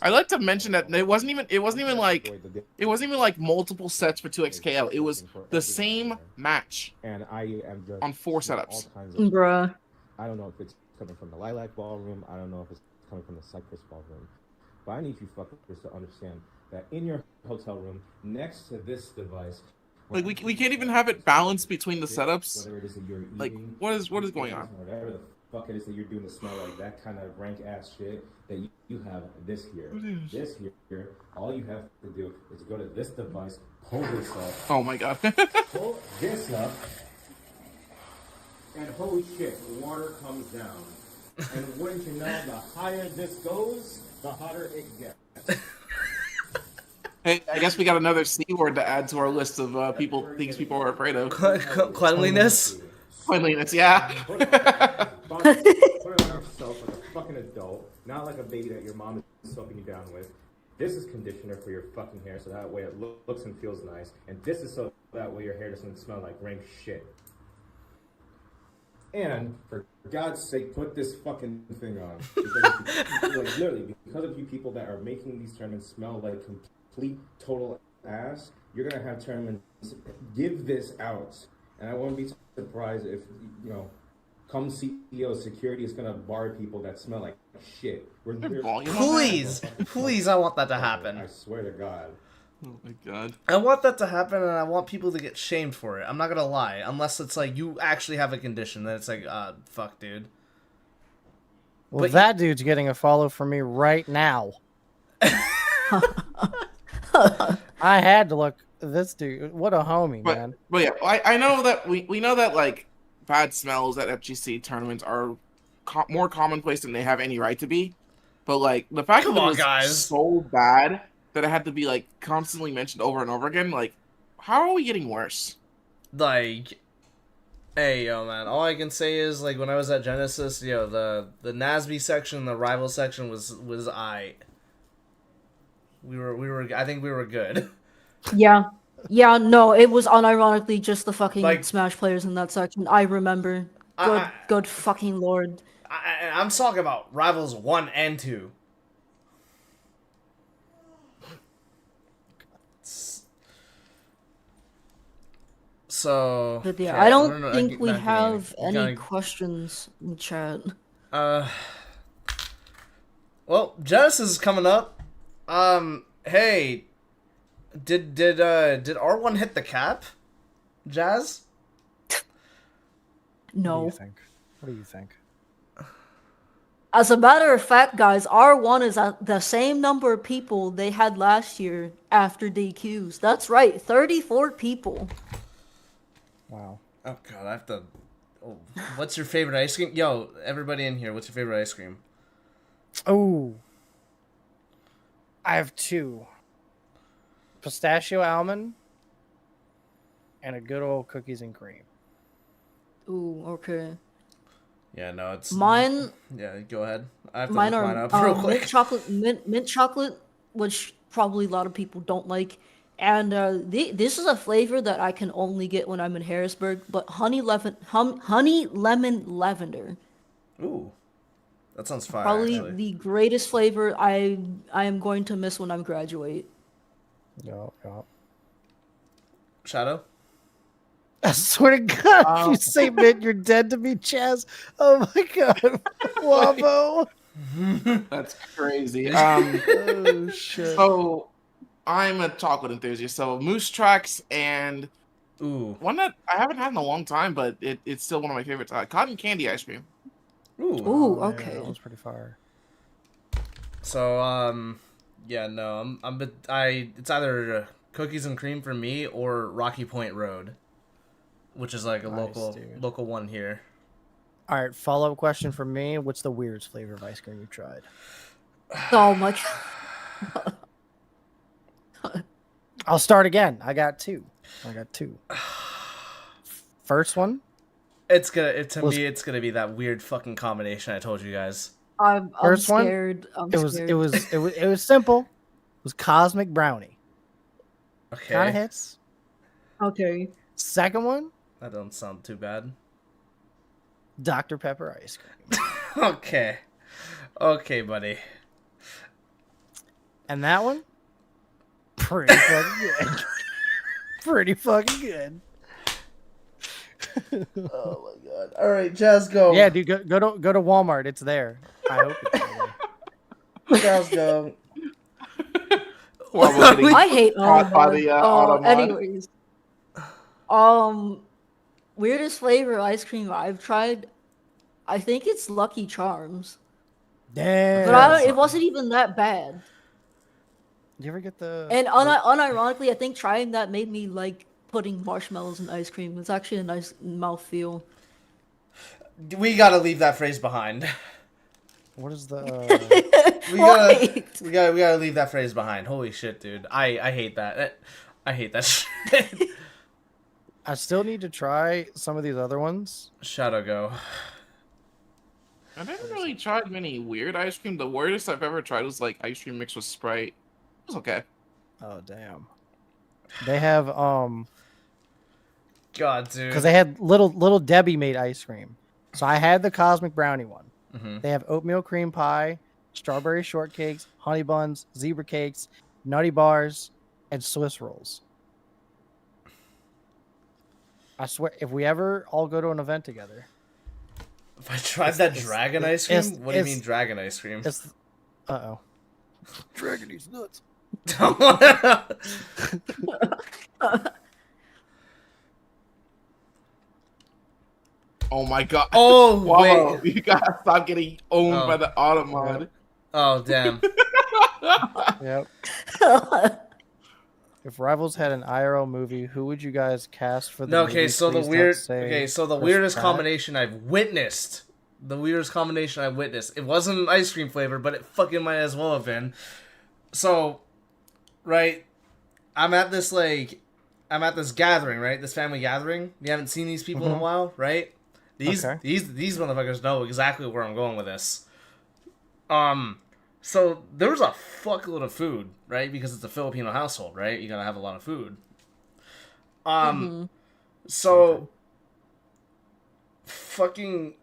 I like to mention that it wasn't even like multiple sets for 2xKL. It was the same match and I am just on 4 setups. Bruh. I don't know if it's coming from the Lilac Ballroom. I don't know if it's coming from the Cypress Ballroom. But I need you fuckers to understand that in your hotel room, next to this device, Like we can't even have it balanced between the setups. whether it is that you're Like eating, what is going on? whatever the fuck it is that you're doing to smell like that kind of rank ass shit, that you have this here. This here, all you have to do is go to this device, pull this up, Oh my god. pull this up, and holy shit, water comes down. And wouldn't you know, the higher this goes, the hotter it gets. Hey, I guess we got another C word to add to our list of things people are afraid of. Cleanliness. Cleanliness, yeah. Put it on yourself like a fucking adult, not like a baby that your mom is soaking you down with. This is conditioner for your fucking hair, so that way it looks and feels nice. And this is so that way your hair doesn't smell like rank shit. And for God's sake, put this fucking thing on. Because like literally, because of you people that are making these tournaments smell like complete total ass, you're gonna have tournaments give this out. And I won't be surprised if, you know, come CEO security is gonna bar people that smell like shit. Please, I want that to happen. I swear to God. Oh my god. I want that to happen, and I want people to get shamed for it. I'm not gonna lie, unless it's like you actually have a condition, then it's like, fuck, dude. Well, But that dude's getting a follow from me right now. I had to look. This dude, what a homie, man. But yeah, I know that we know that like bad smells at FGC tournaments are more commonplace than they have any right to be. But like the fact that it was so bad that it had to be like constantly mentioned over and over again, like how are we getting worse? Like, hey, yo, man, all I can say is, like, when I was at Genesis, yo, the NASB section, the rival section was I think we were good. Yeah. Yeah, no, it was unironically just the fucking Smash players in that section. I remember. Good fucking lord. I'm talking about Rivals 1 and 2. So... But yeah, I don't think we have any questions in chat. Well, Genesis is coming up. Hey... Did R1 hit the cap? Jazz? No. What do you think? As a matter of fact, guys, R1 is at the same number of people they had last year after DQs. That's right, 34 people. Wow. Oh god, I have to... Oh, what's your favorite ice cream? Yo, everybody in here, what's your favorite ice cream? Oh. I have 2. Pistachio almond and a good old cookies and cream. Ooh, okay. Yeah, no, it's mine. Yeah, go ahead. I have to mine look are mine up real quick. mint chocolate, which probably a lot of people don't like. And this is a flavor that I can only get when I'm in Harrisburg. But honey lemon lavender. Ooh, that sounds fire. Probably actually. the greatest flavor I am going to miss when I graduate. Yeah. Shadow? I swear to God, if you say mint, you're dead to me, Chaz. Oh my God. Wabo. That's crazy. Oh, shit. So, I'm a chocolate enthusiast. So, Moose Tracks and one that I haven't had in a long time, but it's still one of my favorites. Cotton candy ice cream. Ooh, okay. Yeah, that was pretty fire. So, yeah, no, it's either cookies and cream for me or Rocky Point Road, which is like a local one here. All right, follow-up question for me. What's the weirdest flavor of ice cream you've tried? So much. I'll start again. I got 2. First one? It's gonna be that weird fucking combination I told you guys. I'm First one, scared. I'm it was scared. it was simple. It was Cosmic Brownie. Okay. Kind of hits. Okay. Second one, That don't sound too bad. Dr. Pepper ice cream. Okay. Okay, buddy. And that one, pretty fucking good. Pretty fucking good. Oh my god. All right, Jazz, go. Yeah, dude, go to Walmart. It's there. I hope it's there. Jazz, go. Well, we're getting I hate caught by the auto mod. anyways. Weirdest flavor ice cream I've tried. I think it's Lucky Charms, Damn. but it wasn't even that bad. You ever get the? And unironically, I think trying that made me like putting marshmallows in ice cream. It's actually a nice mouthfeel. We gotta leave that phrase behind. What is the? We gotta leave that phrase behind. Holy shit, dude! I hate that. I hate that shit. I still need to try some of these other ones. Shadow go. I didn't really try many weird ice cream. The weirdest I've ever tried was like ice cream mixed with Sprite. It was okay. Oh damn. They have God, dude. because they had little Debbie made ice cream. So I had the Cosmic Brownie one. Mm-hmm. They have oatmeal cream pie, strawberry shortcakes, honey buns, zebra cakes, nutty bars, and Swiss rolls. I swear, if we ever all go to an event together. If I tried that dragon ice cream, what do you it's- mean dragon ice cream? It's uh-oh. Dragon eats nuts. Oh my god. Oh Whoa, wait. you gotta stop getting owned by the auto mod. Oh damn. Yep. If Rivals had an IRL movie, who would you guys cast for the No, movie? okay, so the Please don't weird say okay, so the Chris weirdest Pratt. combination I've witnessed. The weirdest combination I witnessed. It wasn't an ice cream flavor, but it fucking might as well have been. So, right, I'm at this gathering, right? This family gathering. We haven't seen these people in a while, right? These motherfuckers know exactly where I'm going with this. So there was a fuckload of food, right? Because it's a Filipino household, right? You gotta have a lot of food. So fucking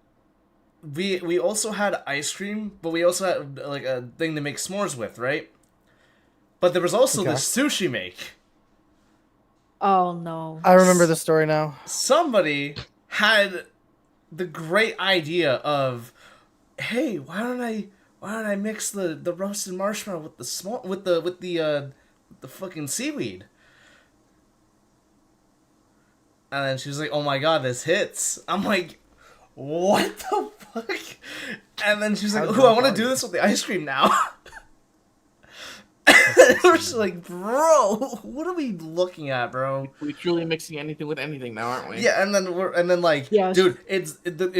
we also had ice cream, but we also had like a thing to make s'mores with, right? But there was also the sushi make. Oh no. I remember the story now. Somebody had the great idea of, hey, why don't I mix the roasted marshmallow with the fucking seaweed? And then she was like, oh my god, this hits. I'm like, what the fuck? And then she's like, oh, I want to do this with the ice cream now. We're just like, bro, what are we looking at, bro? We're truly mixing anything with anything now, aren't we? Yeah, and then like, Yeah. dude, it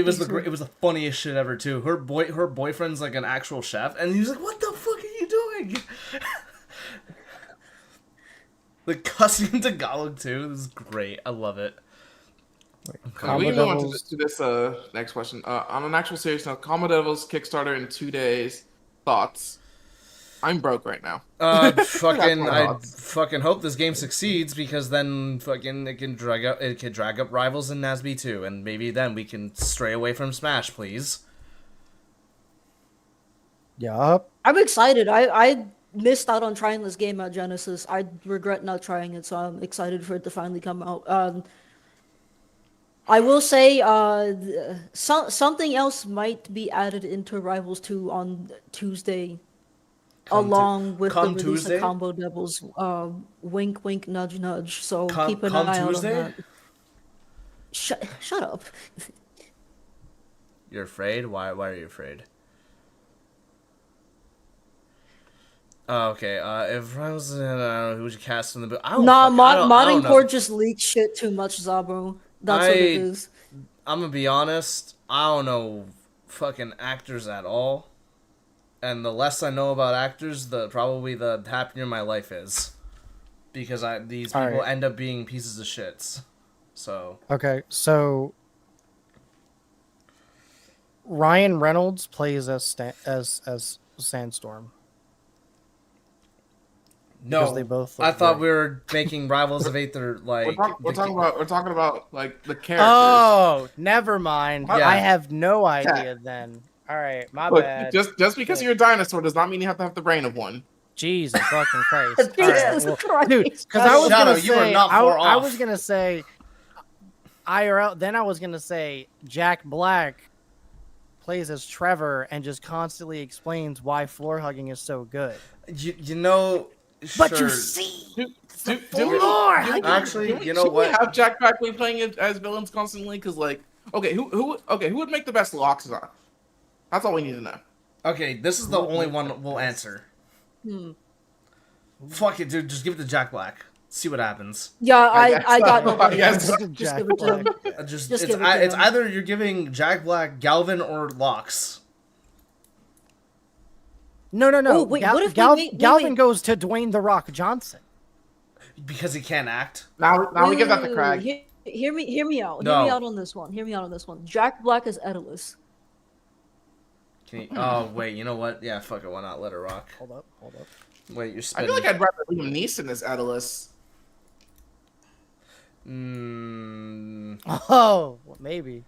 was the funniest shit ever too. Her boyfriend's like an actual chef, and he was like, what the fuck are you doing? The cussing in Tagalog too. This is great. I love it. We can move on to this next question. On an actual serious note, Combo Devils Kickstarter in 2 days. Thoughts? I'm broke right now. I fucking hope this game succeeds, because then fucking it can drag up Rivals and Nasby too, and maybe then we can stray away from Smash, please. Yup. I'm excited. I missed out on trying this game at Genesis. I regret not trying it, so I'm excited for it to finally come out. I will say something else might be added into Rivals 2 on Tuesday, along with the release Tuesday? of Combo Devils. Wink, wink, nudge, nudge. So keep an Come eye out on Tuesday? that. Shut up. You're afraid? Why are you afraid? Oh, okay. If I was, I don't know, who would you cast in the? Modding Court just leaks shit too much, Zabro. That's what it is. I'm gonna be honest. I don't know fucking actors at all, and the less I know about actors, probably the happier my life is, because these people end up being pieces of shits. So Okay, so Ryan Reynolds plays as Sandstorm. Because No, they both I look thought great. we were making Rivals of Aether like. We're talking about like the characters. Oh, never mind. Yeah. I have no idea then. All right, my Look, bad. just because you're a dinosaur does not mean you have to have the brain of one. Jesus fucking Christ. All Jesus well, Christ. dude, because I was Shadow, gonna you are say, not far I off. was gonna say IRL. Then I was gonna say Jack Black plays as Trevor and just constantly explains why floor hugging is so good. You know. But sure. you see, Actually, you know should what? we have Jack Black playing as villains constantly? Because like, who would make the best locks on? That's all we need to know. Okay, this is the only one we'll answer. Fuck it, dude. Just give it to Jack Black. See what happens. Yeah, guess I got so. nobody I else. guess Just Jack give it to him. Black. Just Just it's, give it to it's him. either you're giving Jack Black, Galvin, or Locks. No. Oh, wait, what if we Galvin wait. goes to Dwayne the Rock Johnson? Because he can't act. Now we give that to Craig. Hear me out. No. Hear me out on this one. Hear me out on this one. Jack Black is Edalus. Can you, oh wait, you know what? Yeah, fuck it. Why not let her rock? Hold up. Wait, you're I spinning. feel like I'd rather Liam Neeson as Edalus. Oh, well, maybe.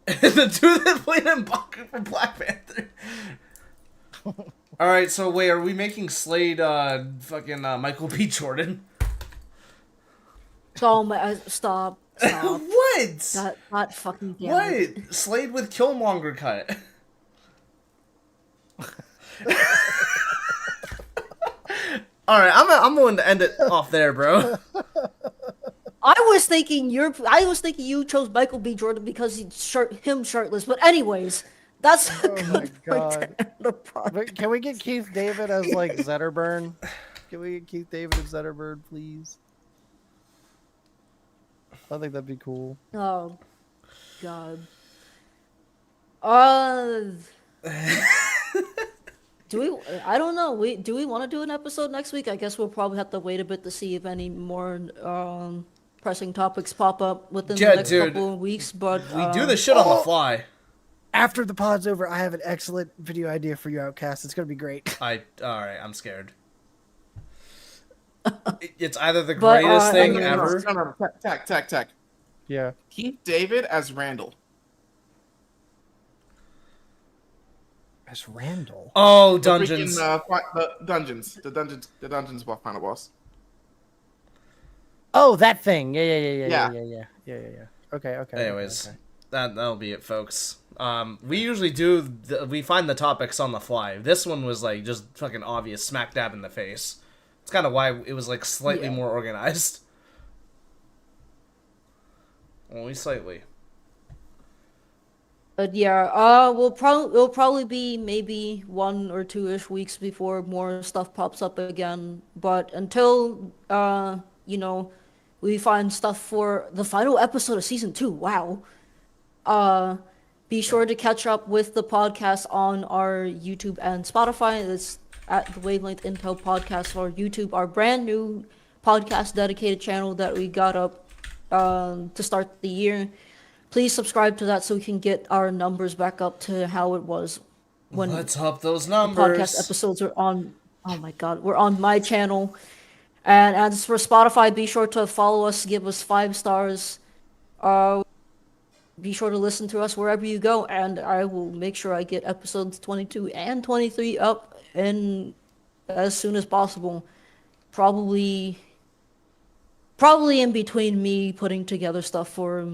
The two that played in Bucket for Black Panther. All right, so wait, are we making Slade fucking Michael B. Jordan? Oh my! Stop! What? God fucking damn What? it. Slade with Killmonger cut. All right, I'm going to end it off there, bro. I was thinking you chose Michael B. Jordan because he's shirtless. But anyways, that's a good point God. to end the podcast. But can we get Keith David as like Zetterburn? Can we get Keith David as Zetterburn, please? I think that'd be cool. Oh, God. Do we? I don't know. Do we want to do an episode next week? I guess we'll probably have to wait a bit to see if any more pressing topics pop up within the next couple of weeks. But We do this shit on the fly. After the pod's over, I have an excellent video idea for you, Outkast. It's gonna be great. All right, I'm scared. It's either the But, greatest thing No, ever. no. Tech. Yeah. Keith David as Randall. As Randall. Oh, The dungeons. freaking, the dungeons final boss. Oh, that thing. Yeah. Okay. Anyways, okay. that'll be it, folks. We usually we find the topics on the fly. This one was like just fucking obvious, smack dab in the face. It's kind of why it was like slightly more organized. Only slightly. But yeah, it'll probably be maybe 1 or 2-ish weeks before more stuff pops up again. But until we find stuff for the final episode of season 2. Wow. Be sure to catch up with the podcast on our YouTube and Spotify. It's at the Wavlength INTL podcast or YouTube, our brand new podcast dedicated channel that we got up to start the year. Please subscribe to that so we can get our numbers back up to how it was when Let's up those podcast numbers. episodes are on. Oh my God, we're on my channel. And as for Spotify, be sure to follow us, give us 5 stars. Be sure to listen to us wherever you go, and I will make sure I get episodes 22 and 23 up in as soon as possible. Probably in between me putting together stuff for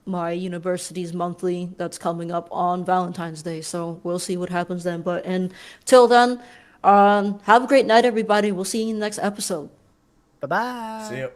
my university's monthly that's coming up on Valentine's Day. So we'll see what happens then. But until then, have a great night, everybody. We'll see you in the next episode. Bye-bye. See ya.